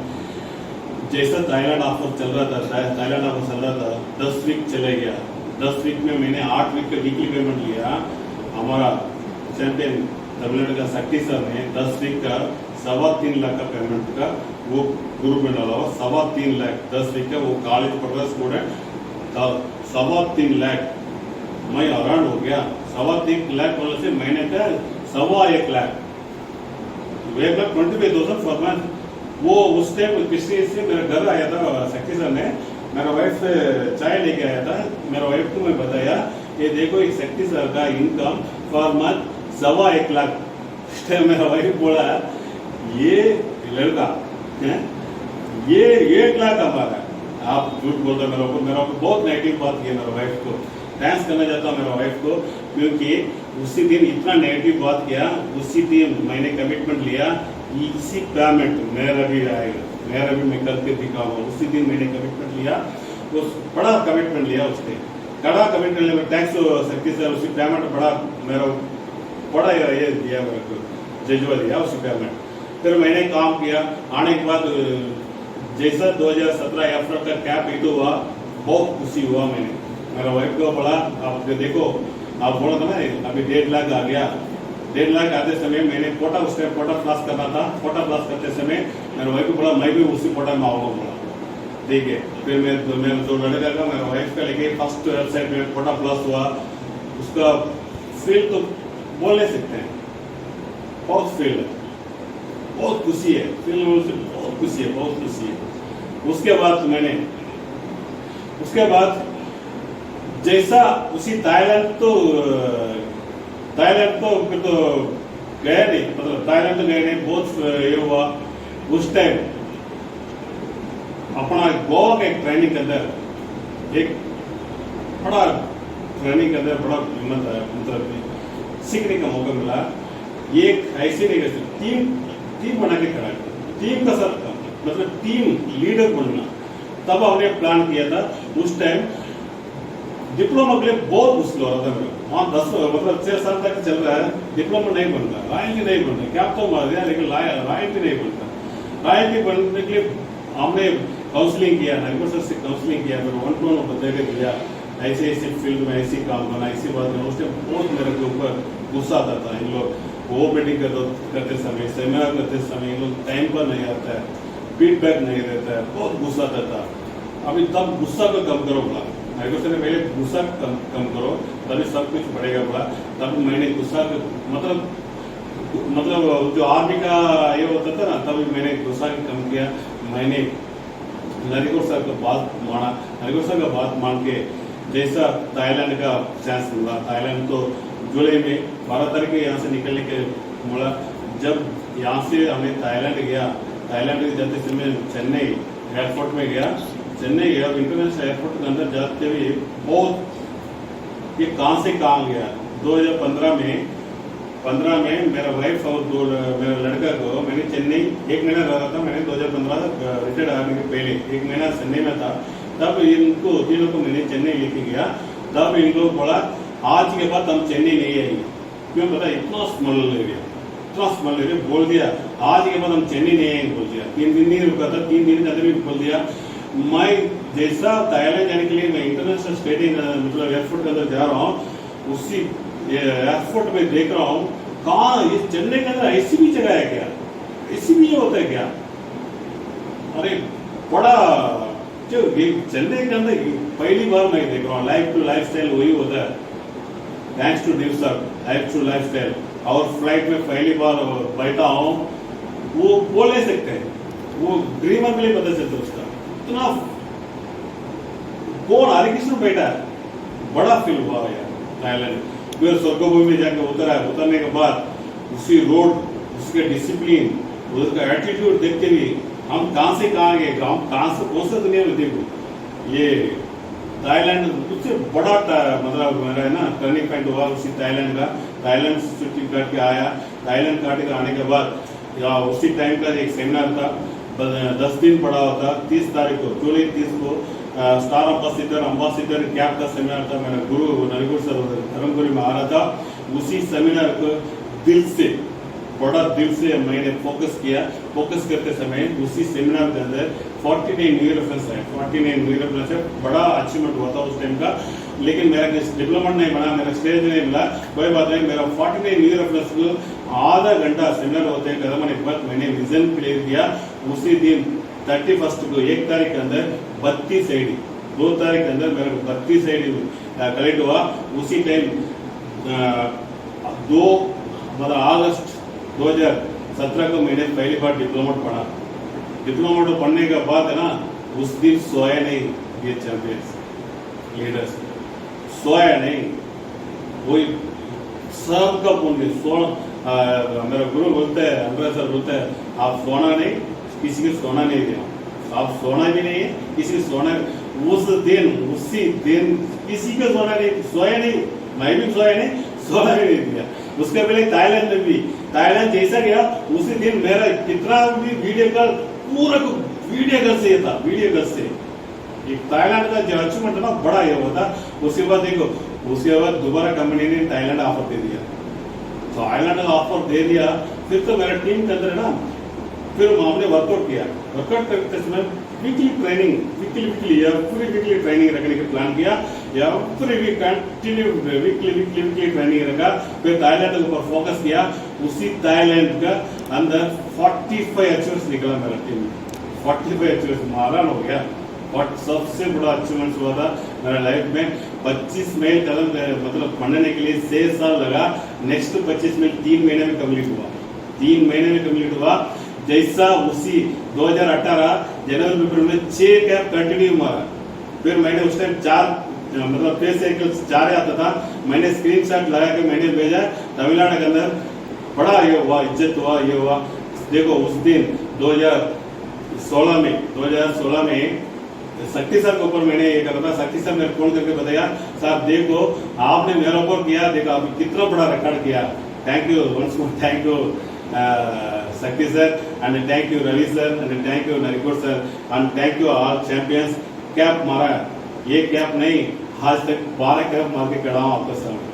जैसा थाईलैंड ऑफर चल रहा था 10 वीक चले गया, 10 वीक में मैंने 8 वीक का वीकली पेमेंट लिया। हमारा चैंपियन तमिलनाडु का शक्ति सर ने 10 वीक का 3.25 लाख का पेमेंट का वो ग्रुप में डाला हुआ, 3.25 लाख 10 वीक का, वो कॉलेज पढ़ रहा स्टूडेंट, 3.25 लाख। मैं हैरान हो गया, 3.25 लाख बोलने से महीने का 1.25 लाख, 1,25,000 फॉर मंथ। वो उस टाइम पिछले से मेरा घर आया था शक्ति सर ने, मेरा वाइफ से चाय लेके आया था, मेरा वाइफ को मैं बताया ये देखो एक शक्ति सर का इनकम फॉर मंथ 1.25 लाख। मेरा वाइफ बोला ये लड़का है, ये 1 लाख कमा रहा है, आप झूठ बोलते। मेरा को बहुत नेगेटिव बात किया, मेरा वाइफ को थैंक्स करना चाहता हूँ मेरा वाइफ को, क्योंकि उसी दिन इतना नेगेटिव बात किया, उसी दिन मैंने कमिटमेंट लिया, इसी पेमेंट मेरा भी आएगा, मेरा भी मैं करके दिखाऊंगा। उसी दिन मैंने कमिटमेंट लिया, उस बड़ा कमिटमेंट लिया, उसने कड़ा कमिटमेंट लिया, टैक्स शक्ति सर उसी पेमेंट बड़ा ये दिया मेरे को, जजवा दिया उसी पेमेंट। फिर मैंने काम किया, आने के बाद जैसा 2017 अप्रैल का कैप हिट हुआ, बहुत खुशी हुआ मैंने। मेरा वाइफ को बोला आप देखो, आप बोला था ना अभी 1.5 लाख आ गया, 1.5 लाख आते समय मैंने कोटा क्लास करना था, कोटा क्लास करते समय मेरे वाइफ को बोला मैं भी उसी कोटा में आऊंगा, बोला ठीक है। फिर मैं जो लड़का का मेरा वाइफ का लेके फर्स्ट वेबसाइट में कोटा प्लस हुआ, उसका फील तो बोल नहीं सकते हैं, बहुत फील है, बहुत खुशी है, फील बहुत खुशी है। उसके बाद जैसा उसी थाईलैंड तो फिर तो गया नहीं, मतलब थाईलैंड तो गए नहीं, बहुत ये हुआ। उस टाइम अपना गोवा के ट्रेनिंग के अंदर बड़ा हिम्मत है, मतलब सीखने का मौका मिला। एक ऐसे नहीं कर टीम बना के खड़ा, टीम का साथ मतलब टीम लीडर बनना, तब हमने प्लान किया था। उस टाइम डिप्लोमा के लिए बहुत मुश्किल हो रहा था मेरा, वहाँ 6 साल तक चल रहा है, डिप्लोमा नहीं बनता, रॉयल्टी नहीं बनता, कैप तो मार दिया लेकिन रॉयल्टी नहीं बनता। रॉयल्टी बनने के लिए हमने काउंसलिंग किया, नरिकुट सर से काउंसलिंग किया, फिर 1-to-1 बता के दिया, ऐसे फील्ड में ऐसी काम करना, ऐसी बात करना। उस टाइम बहुत मेरे के ऊपर गुस्सा आता था। इन लोग वो मीटिंग करते समय, सेमिनार करते समय इन लोग टाइम पर नहीं आता है, फीडबैक नहीं देता है, बहुत गुस्सा आता था। अभी तब गुस्सा को कम करो बोला, नरिकुट सर ने पहले गुस्सा कम करो तभी सब कुछ बढ़ेगा बोला। तब मैंने गुस्सा मतलब जो आर्मी का ये होता था ना, तभी मैंने गुस्सा कम किया। मैंने नरिकुट सर का बात माना, नरिकुट सर का बात मान के जैसा थाईलैंड का चांस मिला, थाईलैंड तो जुलाई में 12 तारीख को यहाँ से निकलने के मिला। जब यहाँ से हमने थाईलैंड गया, थाईलैंड जाते समय चेन्नई एयरपोर्ट में गया, इंटरनेशनल एयरपोर्ट के अंदर जाते हुए बहुत ये कहाँ से कहाँ गया। 2015 में मेरा वाइफ और मेरा लड़का को मैंने चेन्नई 1 महीना रहा था। मैंने 2015 रिटायर्ड आने के पहले 1 महीना चेन्नई में था। तब इनको तीनों को मैंने चेन्नई लेके गया। तब इन लोग बोला आज के बाद हम चेन्नई नहीं आएंगे, क्यों पता इतना स्मेल एरिया, इतना स्मेल है, बोल दिया आज के बाद हम चेन्नई नहीं आएंगे बोल दिया। 3 दिन नहीं रुका था, 3 दिन के अंदर भी बोल दिया। मैं जैसा थाईलैंड जाने के लिए मैं इंटरनेशनल स्टेडियम मतलब एयरपोर्ट के अंदर जा रहा हूँ, उसी एयरपोर्ट में देख रहा हूँ कहाँ ये चेन्नई के अंदर ऐसी भी जगह है क्या, ऐसी भी होता है क्या? अरे बड़ा जो चेन्नई के अंदर पहली बार मैं देख रहा हूँ। लाइफ टू लाइफ स्टाइल वही होता है, थैंक्स टू डिव sir, life to life style. और फ्लाइट में पहली बार बैठा हूँ, वो बोल नहीं सकते, वो ड्रीमर के लिए पता चलता उसका इतना कौन हरे कृष्ण बैठा है, बड़ा फील हुआ यार थाईलैंड। फिर स्वर्गभूमि में जाकर उतरा, उतरने के बाद उसी रोड, उसके डिसिप्लिन, उसका एटीट्यूड देखते हुए हम कहां से कहां गए, हम कहां से कौन सा दुनिया में देखो। ये थाईलैंड सबसे बड़ा मतलब मेरा है ना टर्निंग पॉइंट हुआ उसी थाईलैंड का। थाईलैंड छुट्टी करके आया, थाईलैंड काट के आने के बाद या उसी टाइम का एक सेमिनार था, 10 दिन पड़ा होता। 30 तारीख को, जुलाई 30 को स्टार अम्बासिडर कैप का सेमिनार था। मेरा गुरु नरिगुर सर धर्मपुरी में आ रहा था। उसी सेमिनार को दिल से, बड़ा दिल से मैंने फोकस किया। फोकस करते समय उसी सेमिनार के अंदर 49 न्यू रेफरेंस है, 49 न्यू रेफरेंस है। बड़ा अचीवमेंट हुआ था उस टाइम का, लेकिन मेरा डिप्लोमेंट नहीं बना, मेरा स्टेज नहीं मिला, कोई बात नहीं। मेरा 49 न्यू रेफरेंस को आधा घंटा सेमिनार होते हैं खत्म होने के बाद मैंने विजन क्लियर किया। उसी दिन 31 को, 1 तारीख के अंदर 32 आईडी, 2 तारीख के अंदर मेरे को 32 आईडी कलेक्ट हुआ। उसी टाइम 2 अगस्त 2017 को मैंने पहली बार डिप्लोमेट पढ़ा। डिप्लोमेट पढ़ने के बाद है ना, उस दिन सोया नहीं ये चैंपियंस लीडर्स, सोया नहीं। वही सबका पुण्य मेरा गुरु बोलते हैं, अमृत सर बोलते हैं, आप सोना नहीं, किसी को सोना नहीं दिया, आप सोना भी नहीं है, किसी को सोना। उस दिन, उसी दिन किसी को सोना नहीं, सोया नहीं, मैं भी सोया नहीं, सोना भी नहीं दिया। उसके पहले थाईलैंड में भी, थाईलैंड जैसा गया उसी दिन मेरा कितना भी वीडियो कॉल, पूरा वीडियो कॉल से था, वीडियो कॉल से। एक थाईलैंड का जो अचीवमेंट ना बड़ा ये हुआ था। उसके बाद देखो, उसके बाद दोबारा कंपनी ने थाईलैंड ऑफर दे दिया, थाईलैंड का ऑफर दे दिया। फिर तो मेरा टीम के अंदर है ना, फिर हमने वर्कआउट किया। वर्कआउट करते समय वीकली ट्रेनिंग, वीकली ट्रेनिंग रखने का प्लान किया, या पूरी वीक कंटिन्यू वीकली ट्रेनिंग रखा। फिर थाईलैंड के ऊपर फोकस किया। उसी थाईलैंड का अंदर 45 अचीवर्स निकला मेरा टीम, 45 अचीवर्स मारा हो गया। और सबसे बड़ा अचीवमेंट हुआ था मेरा लाइफ में। 25 मील कदम मतलब पढ़ने के लिए 6 साल लगा। नेक्स्ट 25 मील 3 महीने में कंप्लीट हुआ, 3 महीने में कंप्लीट हुआ। जैसा उसी 2018 जनवरी फरवरी में 6 कैप कंटिन्यू मारा। फिर मैंने उस टाइम 4 मतलब फेस साइकिल 4 आता था, मैंने स्क्रीनशॉट लगा के मैंने भेजा तमिलनाडु के अंदर। बड़ा ये हुआ, इज्जत हुआ, ये हुआ। देखो उस दिन 2016 में शक्ति सर के ऊपर मैंने ये करा था। शक्ति सर ने फोन करके बताया, साहब देखो आपने मेरे ऊपर किया, देखो आप कितना बड़ा रिकॉर्ड किया। Thank you once more, thank you Shakti sir, and thank you Ravi sir, and thank you Narikot sir, and thank you all champions. Cap मारा, ये कैप नहीं, आज तक 12 कैप मार के खड़ा हूँ आपके सामने।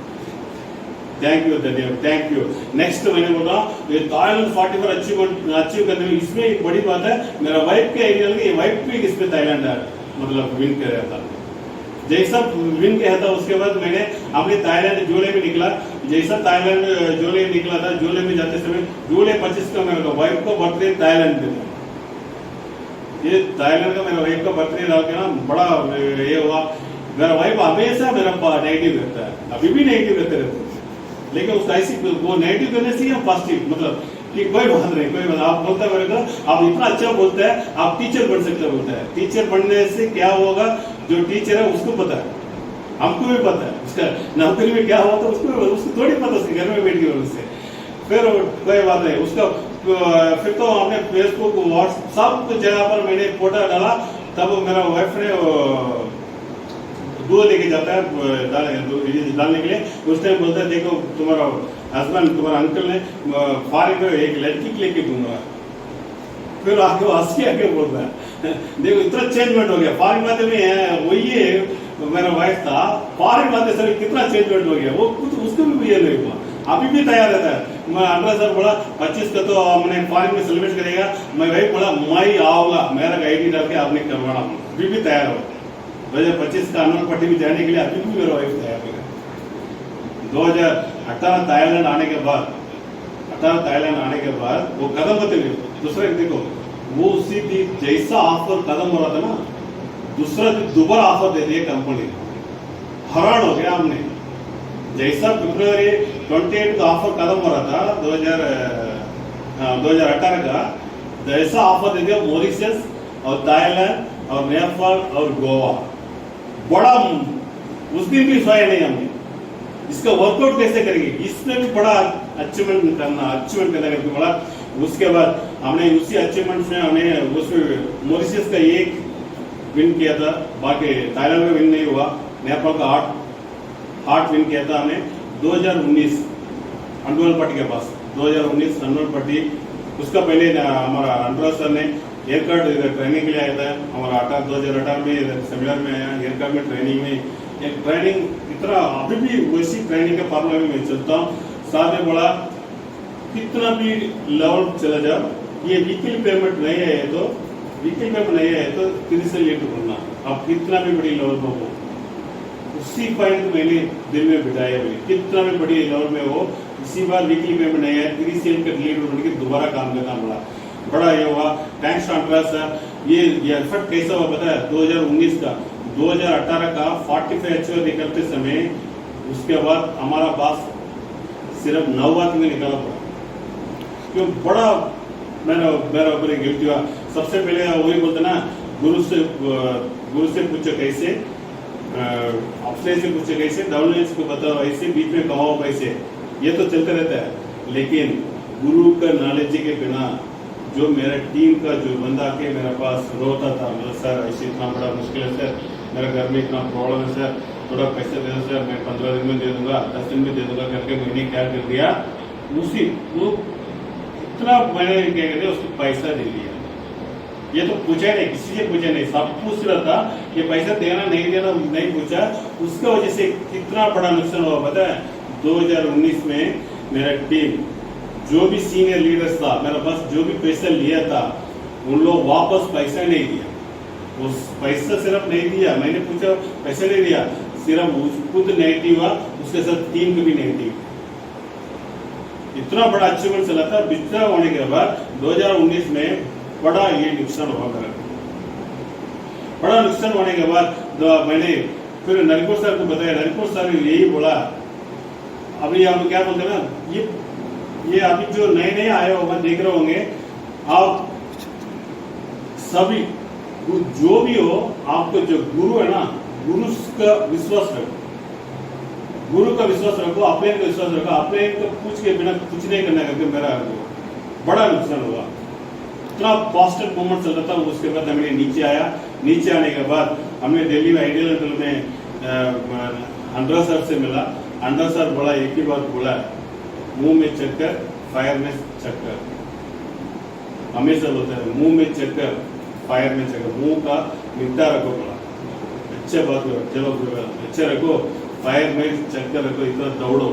थैंक यू धन्यवाद, थैंक यू। नेक्स्ट मैंने बोला ये थाईलैंड 44 अचीव करने में, इसमें एक बड़ी बात है, मेरा वाइफ के आइडिया लगे, वाइफ भी इस पे थाईलैंड मतलब विन कर रहा था। जैसा विन किया था उसके बाद मैंने अपने थाईलैंड जुलाई में निकला। जैसा थाईलैंड जुलाई में निकला था, जुलाई में जाते समय जुलाई 25 का मेरा वाइफ का बर्थडे थाईलैंड में था। ये थाईलैंड का मेरा वाइफ का बर्थडे रहा के ना, बड़ा ये हुआ। मेरा वाइफ हमेशा मेरा नेगेटिव रहता है, अभी भी नेगेटिव रहते रहते, लेकिन उसका ऐसी वो नेगेटिव करने से हम पॉजिटिव मतलब कि कोई बात नहीं, कोई बात। आप बोलता है मेरे को, आप इतना अच्छा बोलते हैं, आप टीचर बन सकते हैं बोलता है। टीचर बनने से क्या होगा, जो टीचर है उसको पता है, हमको भी पता है उसका नौकरी में क्या हुआ था, उसको थोड़ी पता, उसके घर में बैठ गया उससे। फिर कोई बात नहीं उसका। फिर तो हमने फेसबुक, व्हाट्सएप सब जगह पर मैंने फोटो डाला। तब मेरा वाइफ ने दूध लेके जाता है डालने के लिए। उस टाइम बोलता है, देखो तुम्हारा हस्बैंड, तुम्हारा अंकल ने फॉरेन में एक लड़की के लेके घूम रहा है। फिर आगे हंस के बोलता है, देखो इतना चेंजमेंट हो गया। फॉरेन बातें में वही मेरा वाइफ था, फॉरेन बातें सर कितना चेंजमेंट हो गया। वो कुछ उसको भी ये नहीं हुआ, अभी भी तैयार रहता है। मैं अनुराग सर बोला 25 का तो हमने फॉरेन में सेलिब्रेट करेगा। मैं वही बोला मैं आऊंगा, मेरा आईडी डाल के आपने करवाना, अभी भी तैयार हो। 2025 का अनुराग पार्टी में जाने के लिए अभी भी मेरा वाइफ तैयार है। 2018 थाईलैंड आने के बाद वो कदम बदले दूसरा देखो, वो उसी दिन जैसा ऑफर कदम हो रहा था ना, दूसरा दिन दोबारा ऑफर दे दिया कंपनी। हैरान हो गया हमने, जैसा फरवरी 28 का ऑफर कदम हो रहा था 2018 का, जैसा ऑफर दे दिया मॉरिशस और थाईलैंड और नेपाल और गोवा। बड़ा उस दिन भी सोया नहीं हमने, इसका वर्कआउट कैसे करेंगे, इसमें भी बड़ा अचीवमेंट करना करके बोला। उसके बाद हमने उसी अचीवमेंट में हमने उसमें मॉरिशस का एक विन किया था, बाकी थाईलैंड में विन नहीं हुआ, नेपाल का 8 विन किया था हमने। 2019 अंडुअल पट्टी के पास 2019 अंडुअल पट्टी, उसका पहले हमारा अनुराग सर ने एयर कार्ड ट्रेनिंग के लिए आया था हमारा 2018 में सेमिनार में आया। एयर कार्ड में ट्रेनिंग में एक ट्रेनिंग इतना अभी भी वैसी ट्रेनिंग के फॉर्मूला में मैं चलता हूँ। साथ में बोला कितना भी लेवल चला जाओ, ये वीकली पेमेंट नहीं है तो 30 से लेट करना, आप कितना भी बड़ी लेवल में हो। उसी पॉइंट मैंने दिल में बिठाया, कितना भी बड़ी लेवल में हो, इसी बार वीकली पेमेंट नहीं है, 30 से लेट करके दोबारा काम करना पड़ा। बड़ा ये हुआ, थैंक्स अनुराग सर। ये एफर्ट कैसा हुआ पता है, 2019 का 2018 का 45 अचीव निकलते समय, उसके बाद हमारा पास सिर्फ 9 बात में निकाला पड़ा। क्यों बड़ा मेरा ऊपर गिल्टी हुआ। सबसे पहले वही बोलते ना, गुरु से पूछो कैसे, अपने से पूछो कैसे, डाउनलाइन को बताओ ऐसे, बीच में कमाओ पैसे, ये तो चलते रहता है। लेकिन गुरु का नॉलेज के बिना जो मेरा टीम का जो बंदा आके मेरे पास रोता था, मतलब सर ऐसे इतना बड़ा मुश्किल है सर, मेरे घर में इतना प्रॉब्लम है सर, थोड़ा पैसे दे दो सर, मैं 15 दिन में दे दूंगा, 10 दिन में दे दूंगा करके मैंने क्या कर दिया, वो इतना मैंने क्या कहते उसको पैसा दे दिया। ये तो पूछा नहीं, किसी से पूछा नहीं, सब पूछ रहा था कि पैसा देना नहीं देना, नहीं पूछा। उसका वजह से कितना बड़ा नुकसान हुआ पता है। 2019 में मेरा टीम जो भी सीनियर लीडर्स था, मेरे पास जो भी पैसा लिया था, उन लोग वापस पैसा नहीं दिया। उस पैसा सिर्फ नहीं दिया, मैंने पूछा पैसा नहीं दिया, सिर्फ खुद नेगेटिव हुआ, उसके साथ टीम को भी नेगेटिव। इतना बड़ा अचीवमेंट चला था। बिस्तर होने के बाद 2019 में बड़ा ये नुकसान हुआ मेरा। बड़ा नुकसान होने के बाद मैंने फिर नरिकोर सर को बताया। नरिकोर सर यही बोला, अभी हम क्या बोलते हैं ना, ये अभी जो नए आए होगा देख रहे होंगे आप सभी, जो भी हो, आपको जो गुरु है ना, गुरु का विश्वास रखो, गुरु का विश्वास रखो, अपने का विश्वास रखो। अपने को पूछ के बिना कुछ नहीं करना करके मेरा बड़ा नुकसान हुआ। इतना पॉजिटिव मोमेंट चल रहा था। उसके बाद हमने नीचे आया। नीचे आने के बाद हमने दिल्ली में आइडियल होटल में अनुराग सर से मिला। अनुराग सर बोला एक ही बात बोला, मुंह में चक्कर, फायर में चक्कर। हमेशा बोलते हैं मुंह में चक्कर, फायर में चक्कर। मुंह का निपटा रखो, बोला अच्छे बात हो, चलो अच्छे रखो, फायर में चक्कर रखो, इतना दौड़ो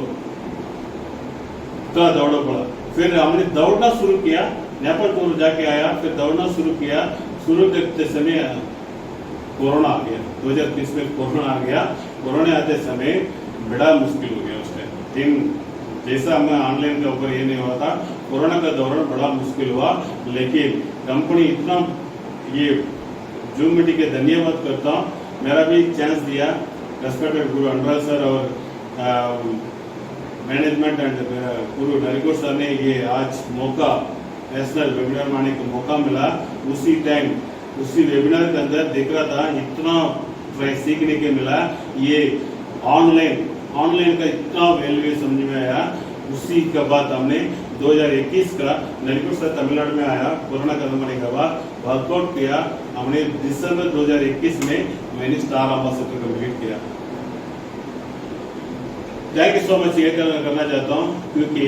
बोला। फिर हमने दौड़ना शुरू किया। नेपाल टूर जाके आया, फिर दौड़ना शुरू किया। शुरू करते समय कोरोना आ गया। 2030 में कोरोना आ गया। कोरोना आते समय बड़ा मुश्किल हो गया। उस टाइम जैसा हमें ऑनलाइन के ऊपर ये नहीं हुआ था, कोरोना का दौरान बड़ा मुश्किल हुआ। लेकिन कंपनी इतना, ये जूम मीटिंग के धन्यवाद करता हूँ, मेरा भी चांस दिया रेस्पेक्टेड गुरु अनुराग सर और मैनेजमेंट एंड गुरु नरिकोर सर ने ये आज मौका, नेशनल वेबिनार माने का मौका मिला। उसी टाइम उसी वेबिनार के अंदर देख रहा था, इतना सीखने के मिला। ये ऑनलाइन का इतना वैल्यू समझ में आया। उसी के बाद हमने 2021 का नरिकोर सर तमिलनाडु में आया, कोरोना खत्म होने के बाद वर्कआउट किया। हमने दिसंबर 2021 में मैंने स्टार अम्बासडर कंप्लीट किया। Thank you so much. ये करना चाहता हूँ क्योंकि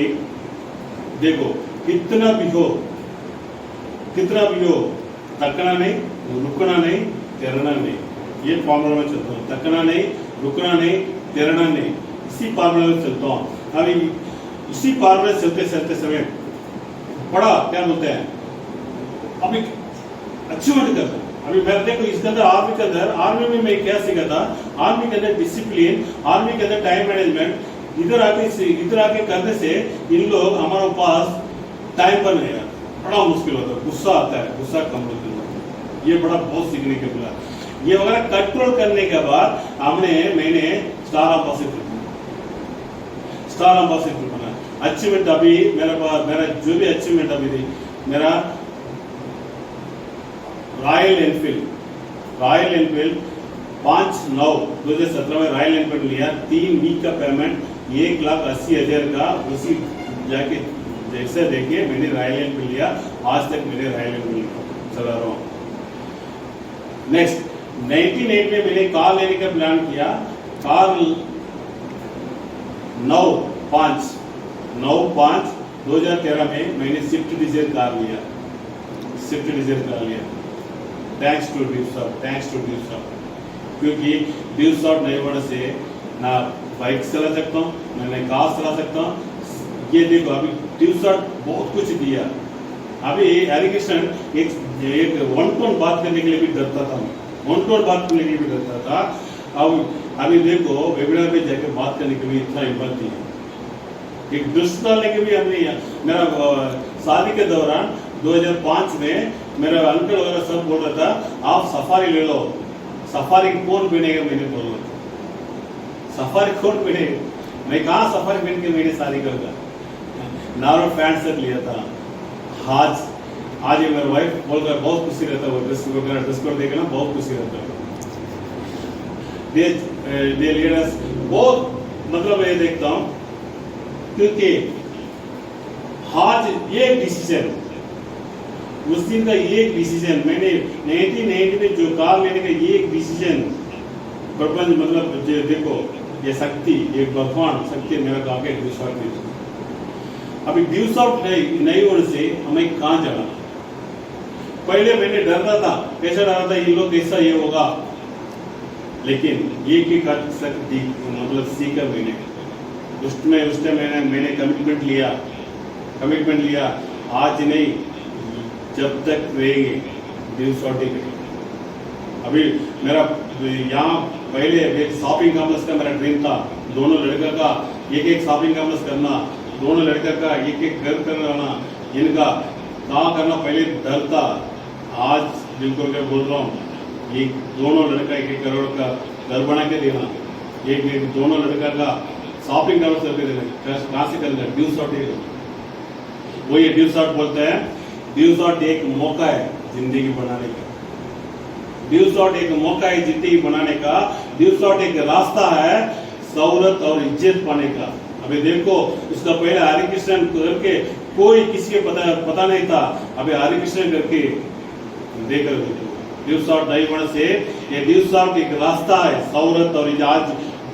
देखो कितना भी हो, तकना नहीं, रुकना नहीं, तैरना नहीं। ये फॉर्मूला में चलता हूँ, तकना नहीं, रुकना नहीं, तैरना नहीं, इसी फॉर्मूला में चलता हूँ। अभी उसी पार में चलते चलते समय बड़ा क्या बोलते हैं अभी अचीवमेंट करता है। अभी मैं देखो इसके अंदर आर्मी के अंदर, आर्मी में मैं क्या सीखा था, आर्मी के अंदर डिसिप्लिन, आर्मी के अंदर टाइम मैनेजमेंट, इधर आके करने से इन लोग हमारे पास टाइम पर नहीं आता, बड़ा मुश्किल होता है, गुस्सा आता है, गुस्सा कम होता है। ये बड़ा बहुत सीखने के मिला। ये वगैरह कंट्रोल करने के बाद मैंने स्टार अम्बासिडर बना। अचीवमेंट अभी मेरा जो भी अचीवमेंट अभी थी, मेरा रॉयल एनफील्ड 5/9/2017 में रॉयल एनफील्ड लिया। 3 वीक का पेमेंट 1,80,000 का, उसी जाके जैसे देखिए मैंने रॉयल एनफील्ड लिया। आज तक मैंने रॉयल एनफील्ड चला रहा हूँ। नेक्स्ट 1998 में मैंने कार लेने का प्लान किया। कार 9/5/2013 में मैंने स्विफ्ट डिजायर कार लिया। थैंक्स टू ड्यूसॉफ्ट, क्योंकि ड्यूसॉफ्ट नहीं होने से ना बाइक चला सकता हूँ, मैं कार चला सकता हूँ। ये देखो अभी ड्यूसॉफ्ट बहुत कुछ दिया। अभी हरिकृष्ण एक वन टोन बात करने के लिए भी डरता था, अब अभी देखो वेबिनार पे जाकर बात करने के लिए इतना हिम्मत नहीं है। एक दुष्ट डालने के भी हमने, मेरा शादी के दौरान 2005 में मेरा अंकल वगैरह सब बोल रहा था आप सफारी ले लो, सफारी कौन पहनेगा, मैंने बोल रहा था सफारी कौन पहनेगा, मैं कहाँ सफारी पहन के मैंने शादी करूंगा। नारो पैंट शर्ट लिया था। आज ये मेरा वाइफ बोलकर बहुत खुशी रहता है, वो ड्रेस कोड देखे ना बहुत खुशी रहता है। दे लीडर्स बहुत मतलब ये देखता हूँ, क्योंकि आज ये डिसीजन, उस दिन का एक डिसीजन, मैंने 1990 में जो कार लेने का एक डिसीजन, प्रपंच मतलब देखो ये शक्ति, ये भगवान शक्ति मेरा काम के ड्यूसॉफ्ट में। अभी ड्यूसॉफ्ट नहीं होने से हमें कहाँ जाना। पहले मैंने डरता था, कैसा डरा था, ये लोग कैसा ये होगा, लेकिन ये की कर सकती मतलब सीखा मैंने। उस टाइम मैंने कमिटमेंट लिया। आज नहीं, जब तक रहेंगे ड्यूसॉफ्ट। अभी मेरा यहाँ पहले एक शॉपिंग कॉम्प्लेक्स का मेरा ड्रीम था, दोनों लड़का का एक शॉपिंग कॉम्प्लेक्स करना, दोनों लड़का का एक घर करना, इनका कहाँ करना पहले डर था। आज बिल्कुल क्या बोल रहा हूँ, ये दोनों लड़का 1 करोड़ का घर बना के देना, एक दोनों लड़का का शॉपिंग कॉम्प्लेक्स करके देना, कहाँ से करना, ड्यूसॉफ्ट। वो ये ड्यूसॉफ्ट बोलते हैं, ड्यूसॉफ्ट एक मौका है जिंदगी बनाने का, ड्यूसॉफ्ट एक मौका है जिंदगी बनाने का, ड्यूसॉफ्ट एक रास्ता है शौहरत और इज्जत पाने का। अभी देखो उसका पहले हरिकृष्ण करके कोई किसी के पता नहीं था, अभी हरिकृष्ण करके देखकर ड्यूसॉफ्ट नहीं बनने से ये ड्यूसॉफ्ट एक रास्ता है शौहरत और आज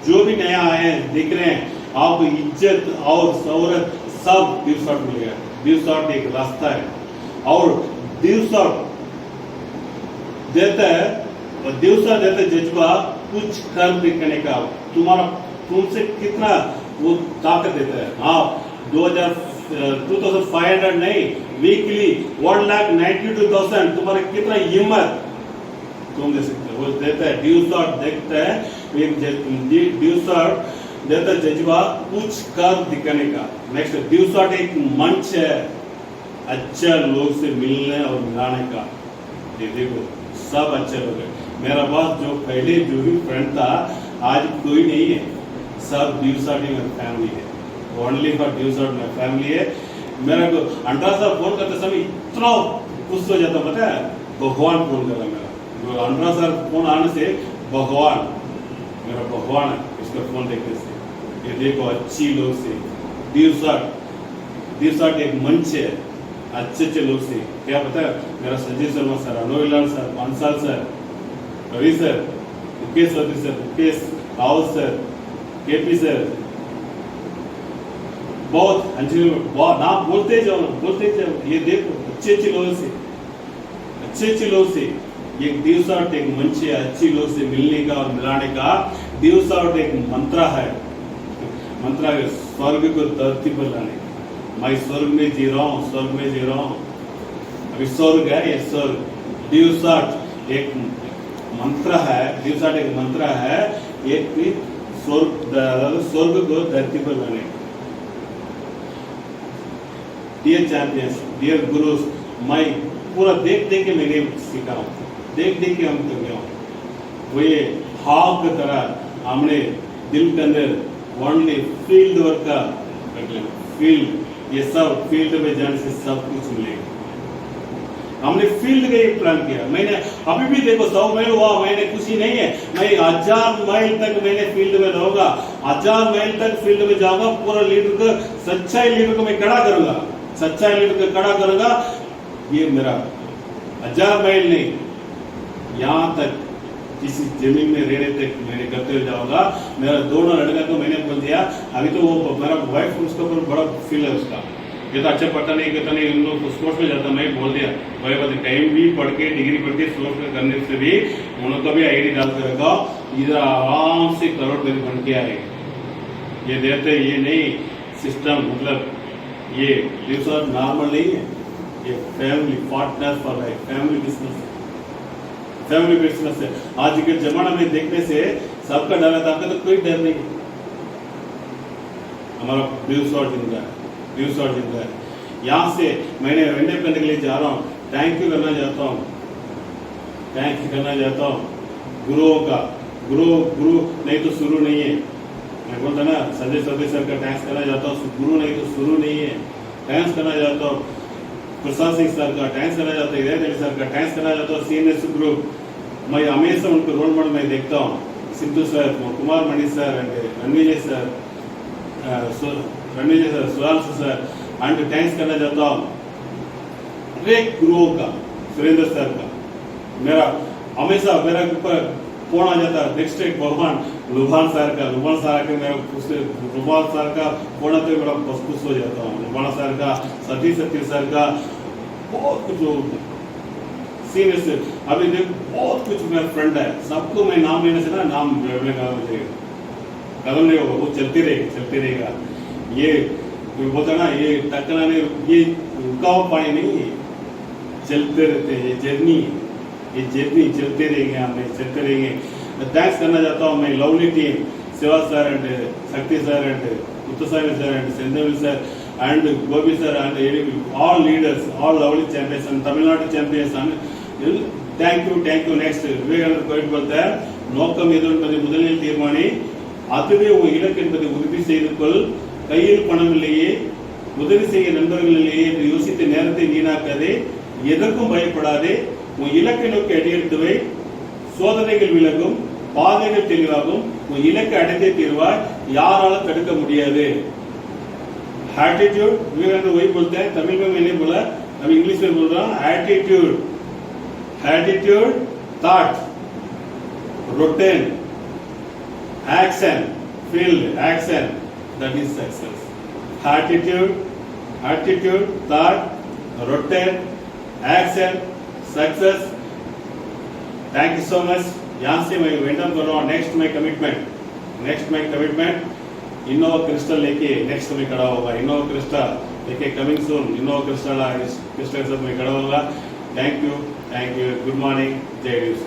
जो भी नया आए हैं देख रहे हैं, आपको इज्जत और शौहरत सब ड्यूसॉफ्ट मिलेगा। ड्यूसॉफ्ट एक रास्ता है और ड्यूसॉफ्ट देता है, और ड्यूसॉफ्ट देता है जज्बा कुछ कर दिखाने का, तुमसे कितना वो ताकत देता है। हाँ 2500 नहीं, वीकली 1,92,000 तुम्हारे कितना हिम्मत तुम दे सकते हो, वो देता है। ड्यूसॉफ्ट देखता है, ड्यूसॉफ्ट देता है जज्बा कुछ कर दिखाने का। नेक्स्ट ड्यूसॉफ्ट एक मंच है अच्छा लोग से मिलने और मिलाने का। ये देखो सब अच्छे लोग हैं, मेरा पास जो पहले जो भी फ्रेंड था आज कोई नहीं है, सब ड्यूसॉफ्ट ही मेरी फैमिली है, ओनली फॉर ड्यूसॉफ्ट मेरी फैमिली है। मेरा को अंडा साहब फोन करते समय इतना खुश हो जाता, पता है भगवान फोन कर रहा मेरा, अंडा साहब फोन आने से भगवान मेरा भगवान है इसका फोन देखने से। ये देखो अच्छी लोग से ड्यूसॉफ्ट एक मंच है अच्छे लोग से। क्या पता है मेरा संजय शर्मा सर, अनोई लाल सर, पांसाल sir, Ravi sir, Mukesh Chaudhary sir, Mukesh Rawat sir, KP sir, बहुत नाम बोलते जाओ। ये देखो अच्छे लोग से ये ड्यूसॉफ्ट एक मंच है अच्छी लोग से मिलने का और मिलाने का। ड्यूसॉफ्ट एक मंत्र है, मंत्र है स्वर्ग को धरती पर लाने। मैं स्वर्ग में जी रहा हूँ, स्वर्ग में जी रहा हूँ। अभी स्वर्ग है, ये स्वर्ग दिवसाट एक मंत्र है, दिवसाट एक मंत्र है, एक भी स्वर्ग को धरती पर लाने। डियर चैंपियंस, डियर गुरुज, मैं पूरा देख देख के मैंने सीखा हूँ, देख देख के हम तो गया हूँ। वो ये हाव की तरह हमने दिल के अंदर ओनली फील्ड वर्क का फील्ड, ये सब फील्ड में जाने से सब कुछ मिलेगा। हमने फील्ड का ही प्लान किया। मैंने अभी भी देखो 100 माइल हुआ, मैंने खुशी नहीं है, मैं 1000 माइल तक मैंने फील्ड में रहूंगा, 1000 माइल तक फील्ड में जाऊंगा। पूरा लीडर को, सच्चाई लीडर को मैं खड़ा करूंगा, सच्चाई लीडर को खड़ा करूंगा। ये मेरा 1000 माइल नहीं, यहाँ तक किसी जमीन में रहने तक मैंने करते हुए जाऊंगा। मेरा दोनों लड़का को मैंने बोल दिया, अभी तो वो मेरा वाइफ उसके ऊपर बड़ा फील है उसका, ये तो अच्छा पढ़ता नहीं कहता नहीं, उन लोग स्पोर्ट्स में जाता। मैं बोल दिया भाई बता टाइम भी पढ़ के डिग्री पढ़ के स्पोर्ट्स में करने से भी उनको भी आईडी डाल कर रखा, इधर आराम से करोड़पति बन के आएगा। ये देते ये नहीं सिस्टम, मतलब ये रिसोर्ट नॉर्मल नहीं है, ये family partner for life, family business, family business है। आज के जमाना में देखने से सबका डर है, आपका तो कोई डर नहीं। हमारा रिसोर्ट जिंदा है, रिसोर्ट जिंदा है। यहाँ से मैंने वेंडे करने के लिए जा रहा हूँ, थैंक यू करना चाहता हूँ, थैंक यू करना चाहता हूँ गुरुओं का। गुरु गुरु नहीं तो शुरू नहीं है, मैं बोलता ना संजय चौधरी सर का थैंक्स करना चाहता हूँ, गुरु नहीं तो शुरू नहीं है। थैंक्स करना चाहता हूँ प्रसाद सिंह सर का, थैंक्स करना चाहता हूँ हृदय अली सर का, थैंक्स करना चाहता हूँ सीएनएस ग्रुप। मैं हमेशा उनको रोल मॉडल मैं देखता हूँ, Sidhu sir, Kumar Mani sir, Ranvijay sir, Ranvijay sir, Suransh sir, and thanks करना चाहता हूँ हरेक गुरुओं का, सुरेंद्र सर का। मेरा हमेशा मेरा ऊपर फोन आ जाता है, नेक्स्ट एक भगवान लुभान सर का, लुभान सर आके मेरा लुभान सर का फोन आते बड़ा खुश हो जाता हूँ। लुभान सर का, सतीश सर का, बहुत कुछ सीनियर से अभी देख बहुत कुछ मेरा फ्रेंड है, सबको मैं नाम लेने से ना नाम कदम नहीं होगा, वो चलते रहेगा, चलते रहेगा। ये बोलता ना ये टकना नहीं, ये रुका हुआ पानी नहीं है, चलते रहते हैं, ये जर्नी, ये जर्नी चलते रहेंगे, हमें चलते रहेंगे। थैंक्स करना चाहता हूँ मैं lovely team, Shiva sir and Shakti sir and Uttasami sir and Sendevi sir and Gopi sir and all leaders, all lovely champions and Tamil Nadu champions and thank you, thank you. Next விவேகானந்தர் கோயில் பார்த்த நோக்கம் எது என்பதை முதலில் தீர்மானி, அதுவே உன் இலக்கு என்பதை உறுதி செய்து கொள். கையில் பணம் இல்லையே, உதவி செய்ய நண்பர்கள் இல்லையே என்று யோசித்த நேரத்தை வீணாக்காதே, எதற்கும் பயப்படாதே, உன் இலக்கை நோக்கி அடியெடுத்து வை. சோதனைகள் விலகும், பாதைகள் தெளிவாகும், உன் இலக்கை அடைந்தே தீர்வாய், யாராலும் தடுக்க முடியாது. एटीट्यूड विवेकानंद वही बोलते हैं, तमिल में मैंने बोला, अभी इंग्लिश में बोल रहा हूँ। Attitude, attitude, thought, routine, action, field, action, that is success. Attitude, attitude, thought, routine, action, success. Thank you so much. यहाँ से मैं वेंडम कर रहा हूँ. Next my commitment, next my commitment Innova crystal लेके नेक्स्ट में खड़ा होगा. इनोवा क्रिस्टल लेके कमिंग सून. इनोवा क्रिस्टल के साथ में खड़ा होगा. थैंक यू, गुड मॉर्निंग, जय हिंद.